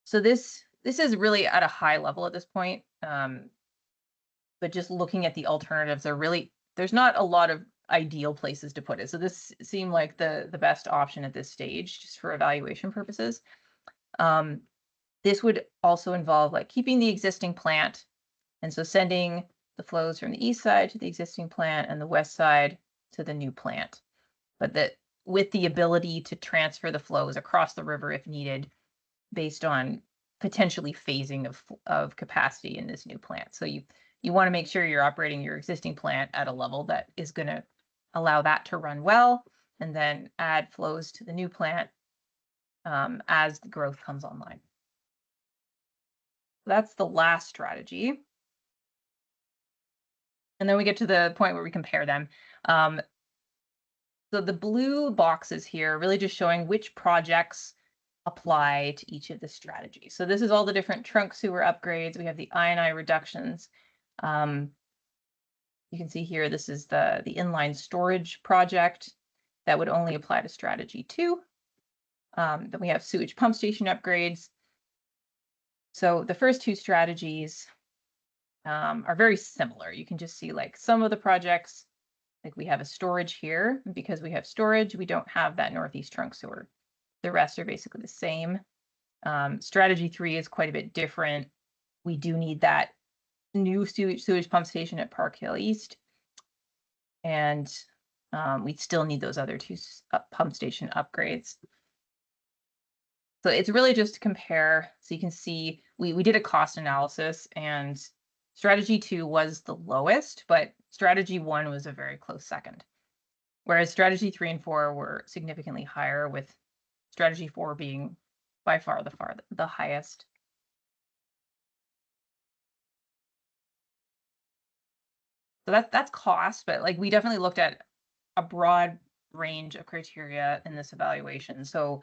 S2: So this is really at a high level at this point. But just looking at the alternatives, there's not a lot of ideal places to put it. So this seemed like the best option at this stage, just for evaluation purposes. This would also involve like keeping the existing plant, and so sending the flows from the east side to the existing plant and the west side to the new plant, but that with the ability to transfer the flows across the river if needed, based on potentially phasing of capacity in this new plant. So you want to make sure you're operating your existing plant at a level that is going to allow that to run well, and then add flows to the new plant as the growth comes online. That's the last strategy. And then we get to the point where we compare them. So the blue boxes here are really just showing which projects apply to each of the strategies. So this is all the different trunk sewer upgrades. We have the I&I reductions. You can see here, this is the inline storage project that would only apply to strategy 2. Then we have sewage pump station upgrades. So the first 2 strategies are very similar. You can just see like some of the projects, like we have a storage here. Because we have storage, we don't have that northeast trunk sewer. The rest are basically the same. Strategy 3 is quite a bit different. We do need that new sewage pump station at Park Hill East. And we still need those other 2 pump station upgrades. So it's really just to compare. So you can see we did a cost analysis, and strategy 2 was the lowest, but strategy 1 was a very close second. Whereas strategy 3 and 4 were significantly higher, with strategy 4 being by far the highest. So that's cost, but like we definitely looked at a broad range of criteria in this evaluation. So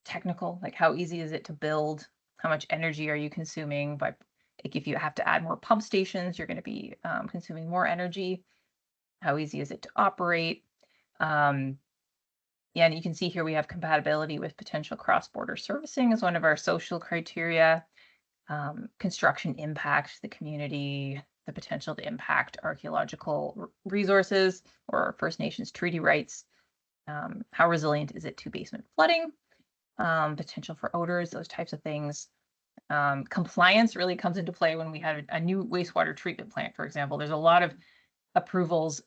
S2: technical, like how easy is it to build? How much energy are you consuming? Like if you have to add more pump stations, you're going to be consuming more energy. How easy is it to operate? Yeah, and you can see here we have compatibility with potential cross-border servicing as one of our social criteria. Construction impact, the community, the potential to impact archaeological resources or First Nations treaty rights. How resilient is it to basement flooding? Potential for odors, those types of things. Compliance really comes into play when we have a new wastewater treatment plant, for example. There's a lot of approvals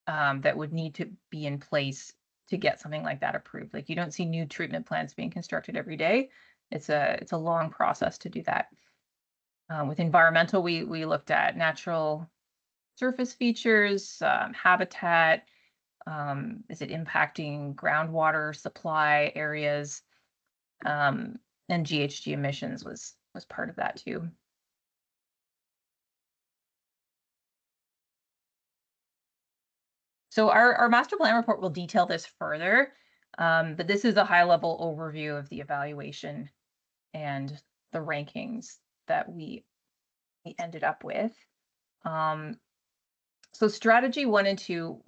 S2: that would need to be in place to get something like that approved. Like you don't see new treatment plants being constructed every day. It's a long process to do that. With environmental, we looked at natural surface features, habitat. Is it impacting groundwater supply areas? And GHG emissions was part of that too. So our master plan report will detail this further, but this is a high level overview of the evaluation and the rankings that we ended up with. So strategy 1 and 2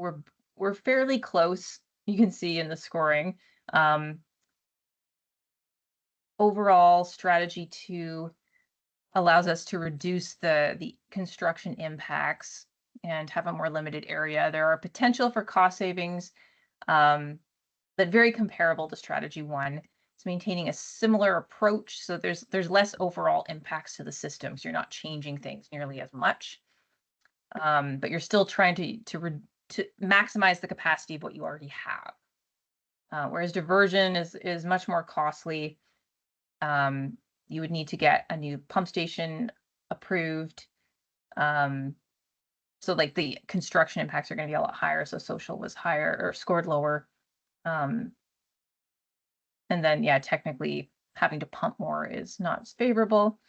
S2: were fairly close. You can see in the scoring. Overall, strategy 2 allows us to reduce the construction impacts and have a more limited area. There are potential for cost savings, but very comparable to strategy 1. It's maintaining a similar approach, so there's less overall impacts to the system, so you're not changing things nearly as much, but you're still trying to maximize the capacity of what you already have. Whereas diversion is much more costly. You would need to get a new pump station approved. So like the construction impacts are going to be a lot higher. So social was higher or scored lower. And then, yeah, technically having to pump more is not as favorable.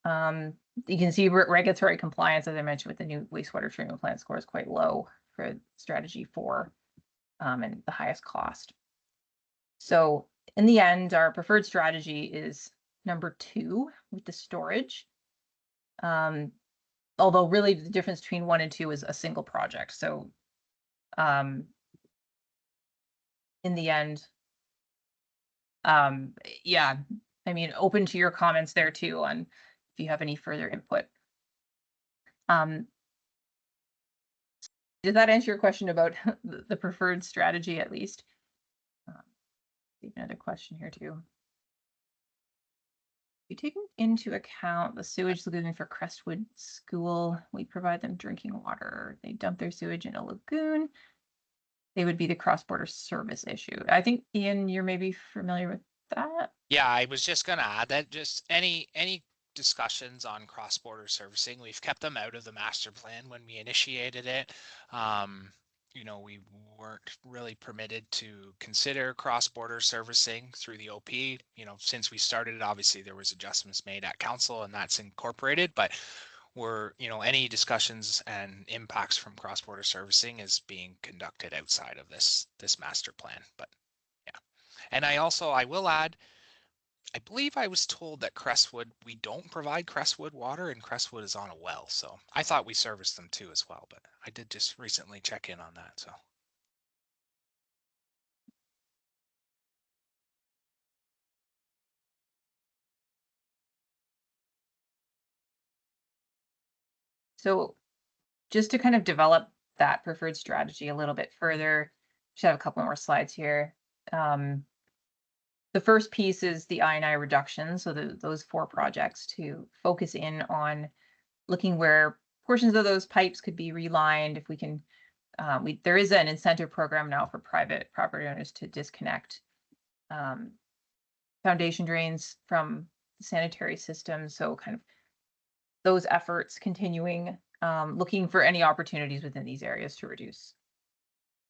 S2: You can see regulatory compliance, as I mentioned, with the new wastewater treatment plant score is quite low for strategy 4, and the highest cost. So in the end, our preferred strategy is number 2 with the storage. Although really the difference between 1 and 2 is a single project. So in the end, yeah, I mean, open to your comments there too on if you have any further input. Did that answer your question about the preferred strategy at least? Another question here too. We take into account the sewage lagoon for Crestwood School. We provide them drinking water. They dump their sewage in a lagoon. They would be the cross-border service issue. I think, Ian, you're maybe familiar with that.
S1: Yeah, I was just going to add that just any discussions on cross-border servicing, we've kept them out of the master plan when we initiated it. You know, we weren't really permitted to consider cross-border servicing through the OP. You know, since we started it, obviously there was adjustments made at council and that's incorporated, but you know, any discussions and impacts from cross-border servicing is being conducted outside of this master plan. But yeah, and I will add, I believe I was told that Crestwood, we don't provide Crestwood water and Crestwood is on a well. So I thought we serviced them too as well, but I did just recently check in on that. So.
S2: So just to kind of develop that preferred strategy a little bit further, should have a couple more slides here. The first piece is the I&I reduction. So those 4 projects to focus in on looking where portions of those pipes could be relined. If we can, there is an incentive program now for private property owners to disconnect foundation drains from the sanitary system. So kind of those efforts continuing, looking for any opportunities within these areas to reduce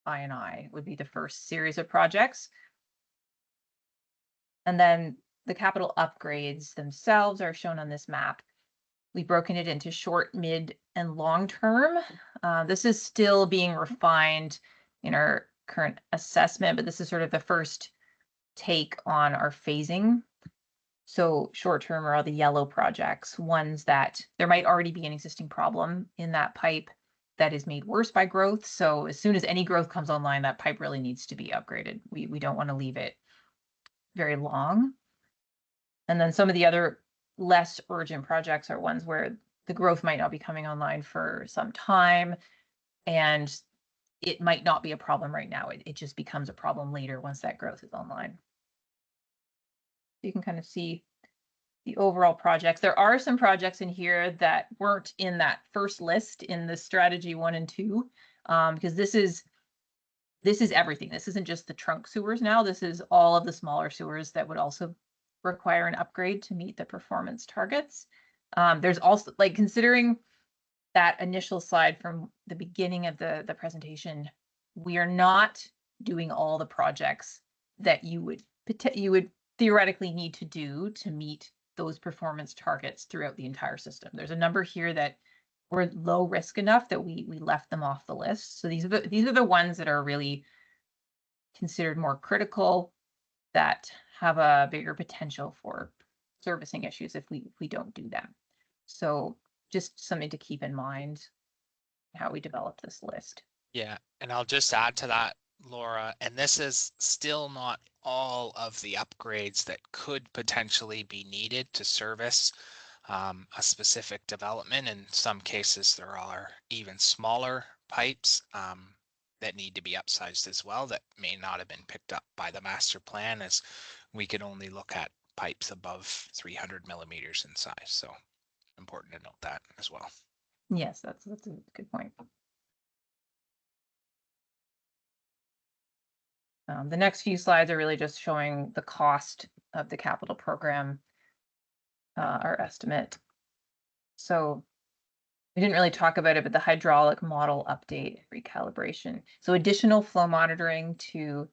S2: I&I would be the first series of projects. And then the capital upgrades themselves are shown on this map. We've broken it into short, mid, and long term. This is still being refined in our current assessment, but this is sort of the first take on our phasing. So short term are all the yellow projects, ones that there might already be an existing problem in that pipe. that is made worse by growth. So as soon as any growth comes online, that pipe really needs to be upgraded. We don't want to leave it very long. And then some of the other less urgent projects are ones where the growth might not be coming online for some time, and it might not be a problem right now. It just becomes a problem later once that growth is online. You can kind of see the overall projects. There are some projects in here that weren't in that first list in the strategy 1 and 2, because this is everything. This isn't just the trunk sewers now. This is all of the smaller sewers that would also require an upgrade to meet the performance targets. There's also, like, considering that initial slide from the beginning of the presentation, we are not doing all the projects that you would theoretically need to do to meet those performance targets throughout the entire system. There's a number here that were low risk enough that we left them off the list. So these are the ones that are really considered more critical, that have a bigger potential for servicing issues if we don't do them. So just something to keep in mind how we develop this list.
S1: Yeah, and I'll just add to that, Laura, and this is still not all of the upgrades that could potentially be needed to service a specific development. In some cases, there are even smaller pipes that need to be upsized as well that may not have been picked up by the master plan, as we can only look at pipes above 300 millimeters in size. So important to note that as well.
S2: Yes, that's a good point. The next few slides are really just showing the cost of the capital program, our estimate. So we didn't really talk about it, but the hydraulic model update recalibration. So additional flow monitoring to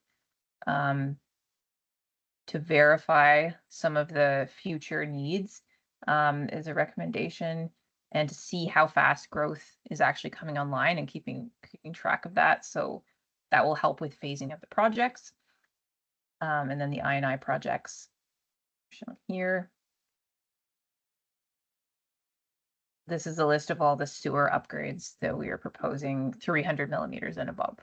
S2: verify some of the future needs is a recommendation, and to see how fast growth is actually coming online and keeping track of that. So that will help with phasing of the projects. And then the I&I projects shown here. This is a list of all the sewer upgrades that we are proposing 300 millimeters and above.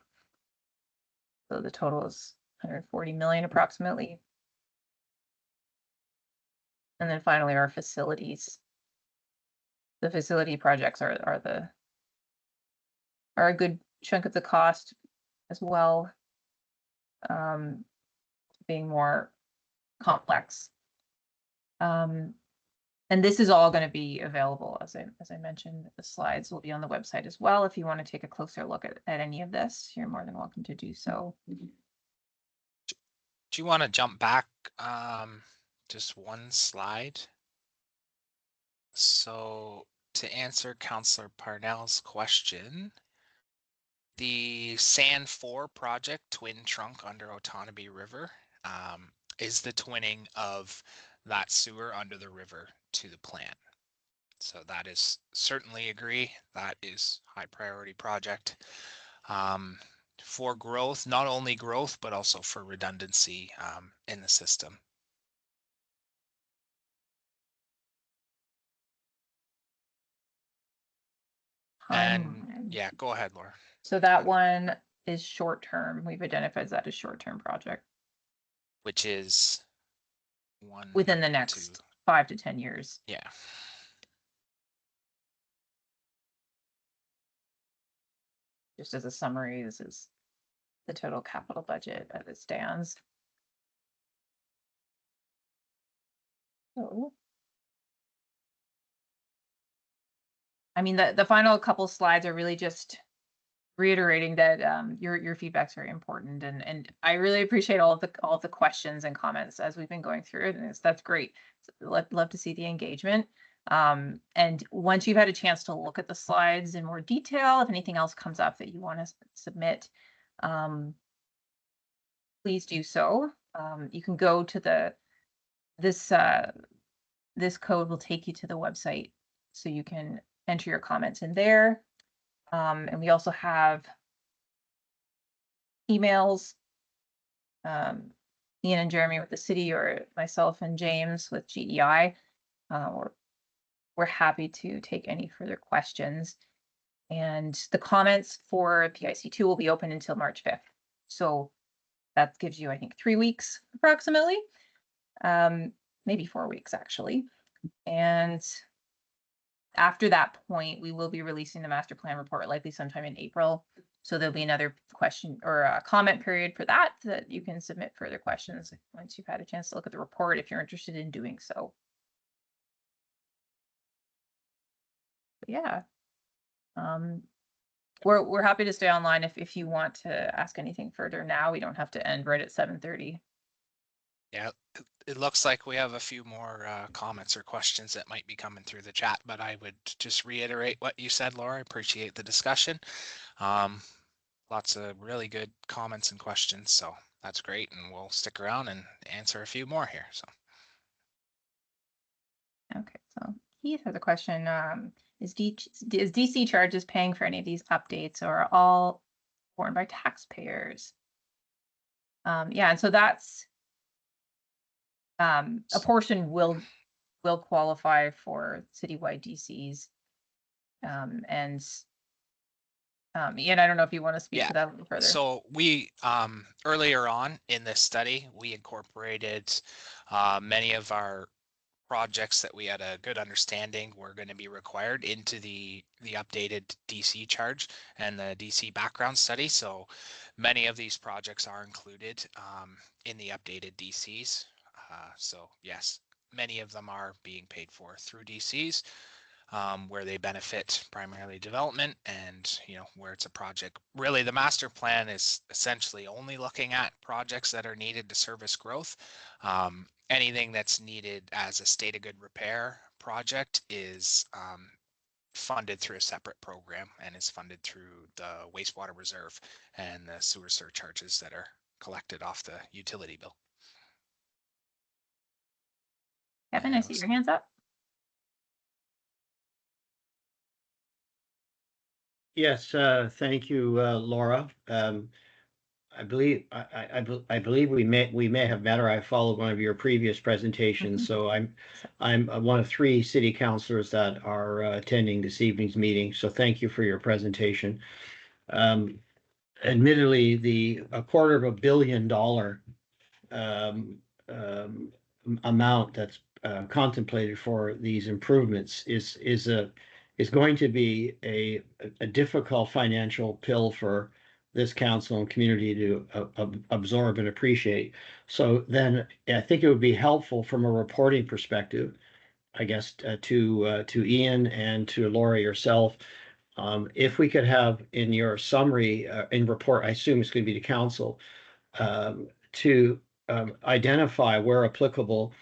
S2: So the total is 140 million approximately. And then finally, our facilities. The facility projects are a good chunk of the cost as well, being more complex. And this is all going to be available, as I mentioned. The slides will be on the website as well. If you want to take a closer look at any of this, you're more than welcome to do so.
S1: Do you want to jump back just one slide? So to answer Councillor Parnell's question, the SAN 4 project, twin trunk under Otonabee River, is the twinning of that sewer under the river to the plant. So that is certainly agree. That is high priority project for growth, not only growth, but also for redundancy in the system. And yeah, go ahead, Laura.
S2: So that one is short term. We've identified that as short term project,
S1: which is
S2: within the next 5 to 10 years.
S1: Yeah.
S2: Just as a summary, this is the total capital budget as it stands. So, I mean, the final couple slides are really just reiterating that your feedback's very important, and I really appreciate all of the questions and comments as we've been going through it, and that's great. So love to see the engagement. And once you've had a chance to look at the slides in more detail, if anything else comes up that you want to submit, please do so. You can go to this code will take you to the website, so you can enter your comments in there. And we also have emails, Ian and Jeremy with the city, or myself and James with GEI. We're happy to take any further questions. And the comments for PIC2 will be open until March 5th. So that gives you, I think, 3 weeks approximately, maybe 4 weeks actually. And after that point, we will be releasing the master plan report likely sometime in April. So there'll be another question or a comment period for that you can submit further questions once you've had a chance to look at the report if you're interested in doing so. But yeah. We're happy to stay online if you want to ask anything further now. We don't have to end right at 7:30.
S1: Yeah, it looks like we have a few more comments or questions that might be coming through the chat, but I would just reiterate what you said, Laura. I appreciate the discussion. Lots of really good comments and questions, so that's great, and we'll stick around and answer a few more here. So.
S2: Okay, so Keith has a question. Is DC charges paying for any of these updates, or are all borne by taxpayers? Yeah, and so that's a portion will qualify for citywide DCs. And Ian, I don't know if you want to speak to that a little further.
S1: So we earlier on in this study, we incorporated many of our projects that we had a good understanding were going to be required into the updated DC charge and the DC background study. So many of these projects are included in the updated DCs. So yes, many of them are being paid for through DCs. Where they benefit primarily development, and where it's a project. Really, the master plan is essentially only looking at projects that are needed to service growth. Anything that's needed as a state of good repair project is funded through a separate program and is funded through the wastewater reserve and the sewer surcharges that are collected off the utility bill.
S2: Kevin, I see your hands up.
S5: Yes, thank you, Laura. I believe we may have met, or I followed one of your previous presentations. So I'm one of 3 city councilors that are attending this evening's meeting. So thank you for your presentation. Admittedly, a $250 million amount that's contemplated for these improvements is going to be a difficult financial pill for this council and community to absorb and appreciate. So then I think it would be helpful from a reporting perspective, I guess, to Ian and to Laura yourself, if we could have in your summary in report, I assume it's going to be to council, to identify where applicable,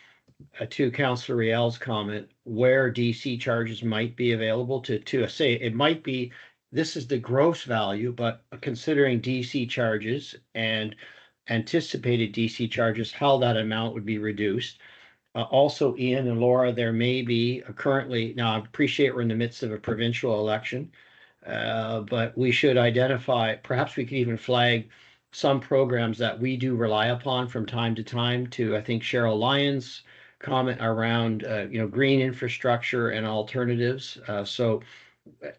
S5: to Councillor Riel's comment, where DC charges might be available to say it might be, this is the gross value, but considering DC charges and anticipated DC charges, how that amount would be reduced. Also, Ian and Laura, there may be currently, now I appreciate we're in the midst of a provincial election, but we should identify, perhaps we could even flag some programs that we do rely upon from time to time to, I think, Cheryl Lyons' comment around, green infrastructure and alternatives. So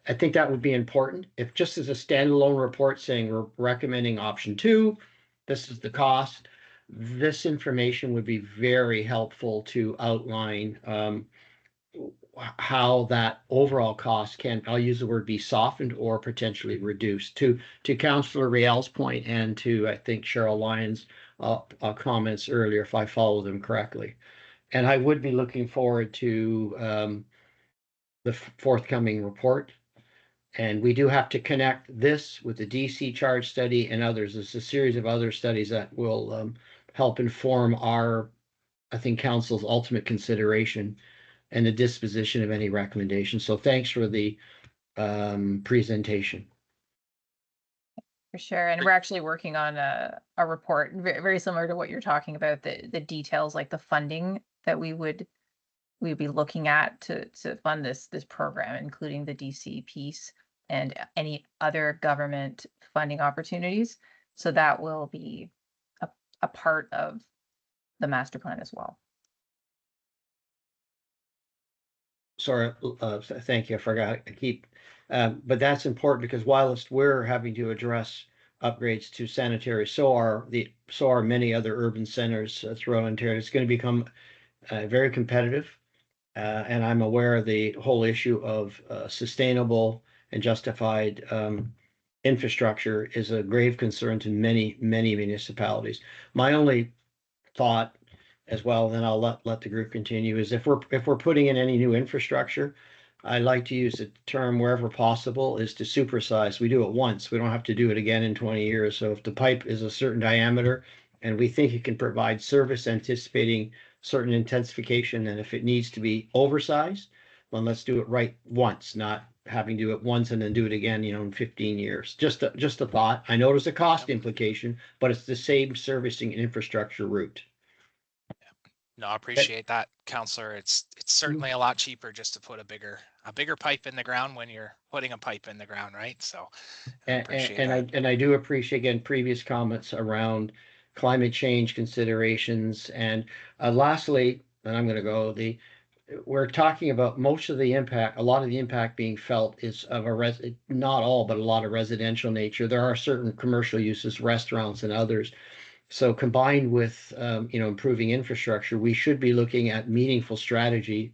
S5: I think that would be important. If just as a standalone report saying we're recommending option 2, this is the cost, this information would be very helpful to outline how that overall cost can, I'll use the word, be softened or potentially reduced. To Councillor Riel's point and to, I think, Cheryl Lyons' comments earlier, if I follow them correctly. And I would be looking forward to the forthcoming report. And we do have to connect this with the DC charge study and others. There's a series of other studies that will help inform our, I think, council's ultimate consideration and the disposition of any recommendations. So thanks for the presentation.
S2: For sure. And we're actually working on a report very similar to what you're talking about, the details, like the funding that we'd be looking at to fund this program, including the DC piece and any other government funding opportunities. So that will be a part of the master plan as well.
S5: Sorry, thank you. I forgot. I keep But that's important because whilst we're having to address upgrades to sanitary, so are many other urban centers throughout Ontario. It's going to become very competitive. And I'm aware of the whole issue of sustainable and justified infrastructure is a grave concern to many, many municipalities. My only thought as well, then I'll let the group continue, is if we're putting in any new infrastructure, I like to use the term wherever possible is to supersize. We do it once. We don't have to do it again in 20 years. So if the pipe is a certain diameter and we think it can provide service anticipating certain intensification, and if it needs to be oversized, then let's do it right once, not having to do it once and then do it again, in 15 years. Just a thought. I know there's a cost implication, but it's the same servicing and infrastructure route.
S1: No, I appreciate that, Councillor. It's certainly a lot cheaper just to put a bigger pipe in the ground when you're putting a pipe in the ground, right? So I appreciate that.
S5: And I do appreciate, again, previous comments around climate change considerations. And lastly, and I'm going to go, we're talking about most of the impact, a lot of the impact being felt is of not all, but a lot of residential nature. There are certain commercial uses, restaurants and others. So combined with, improving infrastructure, we should be looking at meaningful strategy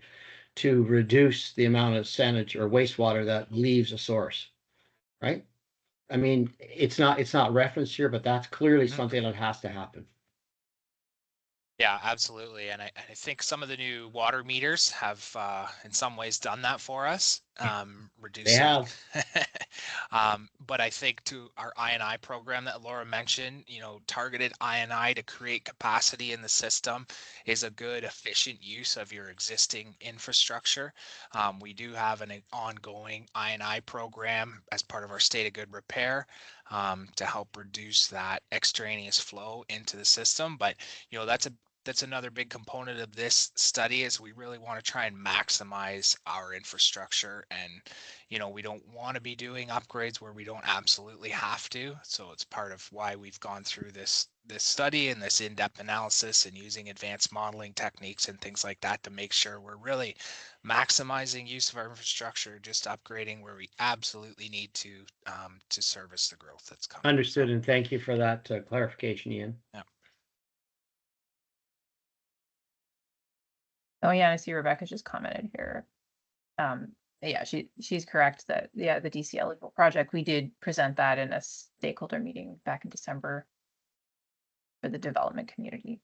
S5: to reduce the amount of sanitary or wastewater that leaves a source, right? I mean, it's not referenced here, but that's clearly something that has to happen.
S1: Yeah, absolutely. And I think some of the new water meters have in some ways done that for us, reducing.
S5: They have.
S1: But I think to our I&I program that Laura mentioned, targeted I&I to create capacity in the system is a good, efficient use of your existing infrastructure. We do have an ongoing I&I program as part of our State of Good Repair to help reduce that extraneous flow into the system. But, that's another big component of this study is we really want to try and maximize our infrastructure. And, we don't want to be doing upgrades where we don't absolutely have to. So it's part of why we've gone through this study and this in-depth analysis and using advanced modeling techniques and things like that to make sure we're really maximizing use of our infrastructure, just upgrading where we absolutely need to service the growth that's coming.
S5: Understood, and thank you for that clarification, Ian.
S1: Yeah.
S2: Oh yeah, I see Rebecca just commented here. Yeah, she's correct that the DC eligible project, we did present that in a stakeholder meeting back in December for the development community.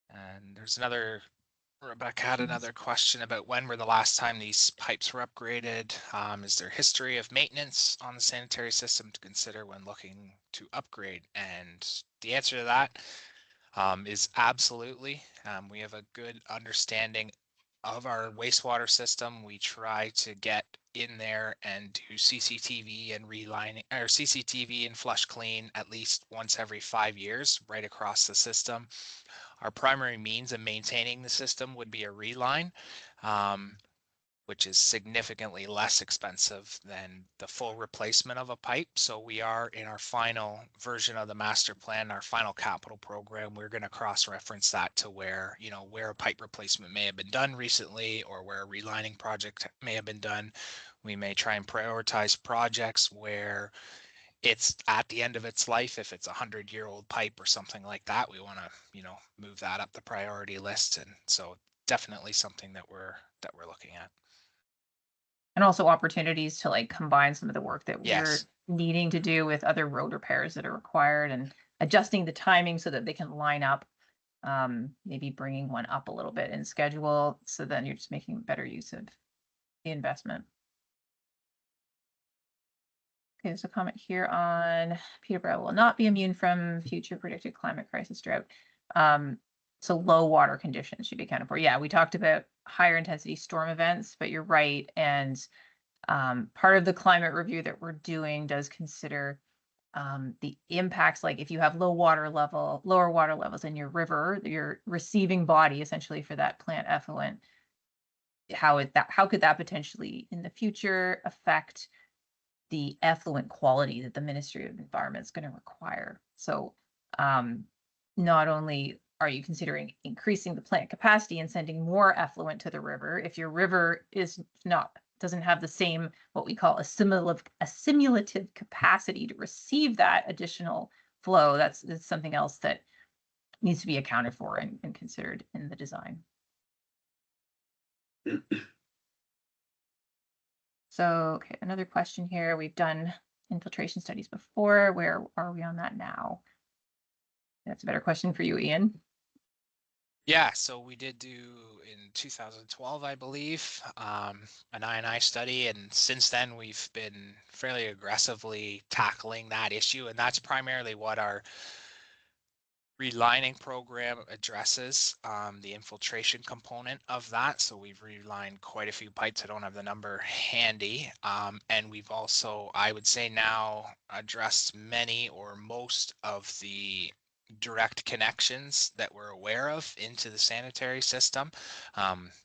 S1: And there's Rebecca had another question about when were the last time these pipes were upgraded? Is there history of maintenance on the sanitary system to consider when looking to upgrade? And the answer to that is absolutely. We have a good understanding of our wastewater system. We try to get in there and do CCTV and relining, or CCTV and flush clean at least once every 5 years right across the system. Our primary means of maintaining the system would be a reline, which is significantly less expensive than the full replacement of a pipe. So we are in our final version of the master plan, our final capital program, we're going to cross-reference that to where, where a pipe replacement may have been done recently or where a relining project may have been done. We may try and prioritize projects where it's at the end of its life. If it's a 100-year-old pipe or something like that, we want to, move that up the priority list. And so definitely something that we're looking at.
S2: And also opportunities to like combine some of the work that
S1: Yes.
S2: we're needing to do with other road repairs that are required and adjusting the timing so that they can line up, maybe bringing one up a little bit in schedule. So then you're just making better use of the investment. Okay, there's a comment here on Peterborough will not be immune from future predicted climate crisis drought. So low water conditions should be accounted for. Yeah, we talked about higher intensity storm events, but you're right. And part of the climate review that we're doing does consider the impacts, like if you have lower water levels in your river, your receiving body essentially for that plant effluent, how could that potentially in the future affect the effluent quality that the Ministry of Environment is going to require. So not only are you considering increasing the plant capacity and sending more effluent to the river? If your river doesn't have the same, what we call assimilative capacity to receive that additional flow, that's something else that needs to be accounted for and considered in the design. So, okay, another question here. We've done infiltration studies before. Where are we on that now? That's a better question for you, Ian.
S1: Yeah, so we did do in 2012, I believe, an I&I study, and since then we've been fairly aggressively tackling that issue, and that's primarily what our relining program addresses, the infiltration component of that. So we've relined quite a few pipes. I don't have the number handy. And we've also, I would say now, addressed many or most of the direct connections that we're aware of into the sanitary system.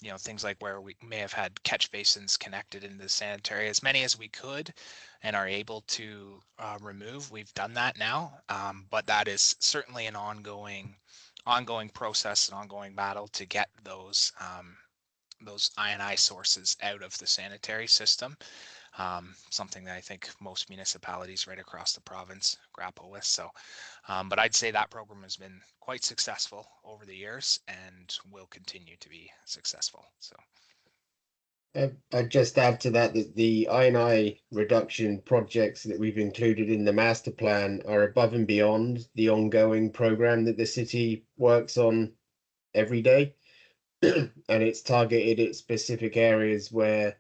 S1: You know, things like where we may have had catch basins connected into the sanitary, as many as we could and are able to remove. We've done that now, but that is certainly an ongoing process, an ongoing battle to get those I&I sources out of the sanitary system. Something that I think most municipalities right across the province grapple with. So, but I'd say that program has been quite successful over the years and will continue to be successful. So.
S4: I'd just add to that the I&I reduction projects that we've included in the master plan are above and beyond the ongoing program that the city works on every day. And it's targeted at specific areas where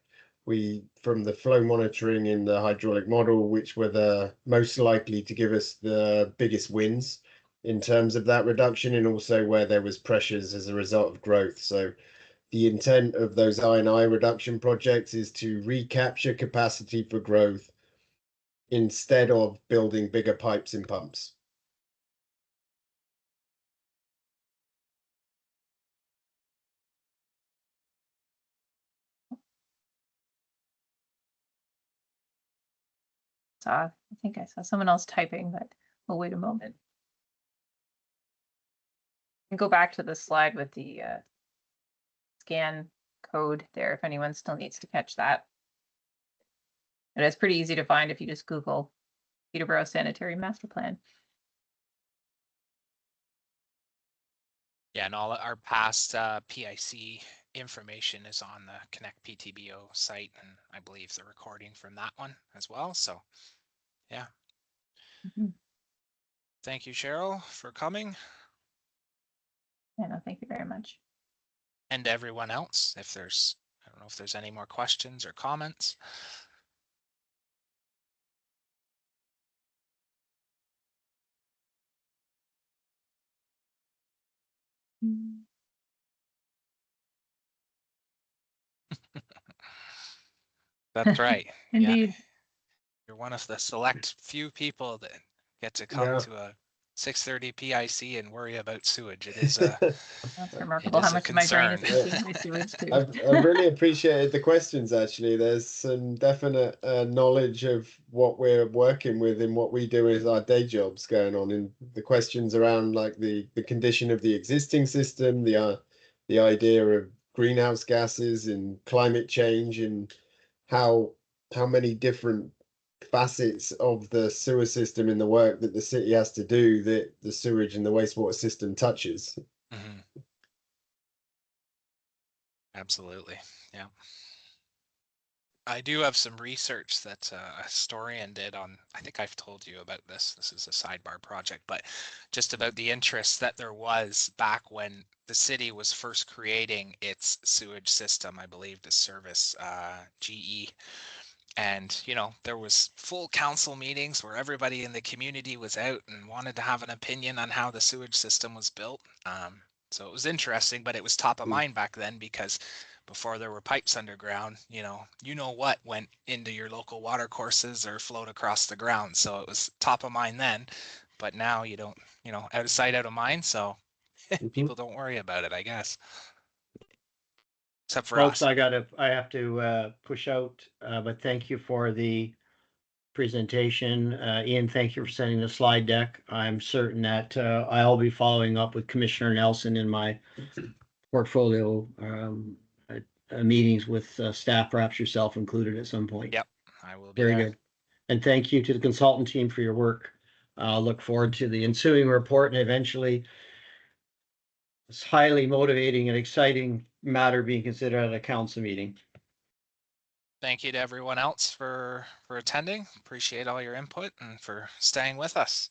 S4: we, from the flow monitoring in the hydraulic model, which were the most likely to give us the biggest wins in terms of that reduction, and also where there was pressures as a result of growth. So the intent of those I&I reduction projects is to recapture capacity for growth instead of building bigger pipes and pumps.
S2: I think I saw someone else typing, but we'll wait a moment. And go back to the slide with the scan code there if anyone still needs to catch that. And it's pretty easy to find if you just Google Peterborough Sanitary Master Plan.
S1: Yeah, and all our past PIC information is on the connectptbo site, and I believe the recording from that one as well. So, yeah.
S2: Mm-hmm.
S1: Thank you, Cheryl, for coming.
S2: Yeah, no, thank you very much.
S1: And everyone else, if there's, I don't know if there's any more questions or comments. That's right.
S2: Indeed.
S1: Yeah. You're one of the select few people that get to come
S4: Yeah.
S1: to a 6:30 PIC and worry about sewage. It is a
S2: That's remarkable how much of my brain is thinking my sewage too.
S4: I've really appreciated the questions, actually. There's some definite knowledge of what we're working with and what we do as our day jobs going on, in the questions around like the condition of the existing system, the idea of greenhouse gases and climate change, and how many different facets of the sewer system in the work that the city has to do that the sewage and the wastewater system touches.
S1: Mm-hmm. Absolutely. Yeah. I do have some research that a historian did on, I think I've told you about this. This is a sidebar project, but just about the interest that there was back when the city was first creating its sewage system, I believe, to service GE. And, you know, there was full council meetings where everybody in the community was out and wanted to have an opinion on how the sewage system was built. So it was interesting, but it was top of mind back then because before there were pipes underground, you know what went into your local water courses or flowed across the ground. So it was top of mind then, but now you don't, out of sight, out of mind. So people don't worry about it, I guess. Except for
S5: Folks,
S1: us.
S5: I have to push out, but thank you for the presentation. Ian, thank you for sending the slide deck. I'm certain that I'll be following up with Commissioner Nelson in my portfolio meetings with staff, perhaps yourself included at some point.
S1: Yep, I will be
S5: Very
S1: there.
S5: good. And thank you to the consultant team for your work. Look forward to the ensuing report and eventually this highly motivating and exciting matter being considered at a council meeting.
S1: Thank you to everyone else for attending. Appreciate all your input and for staying with us.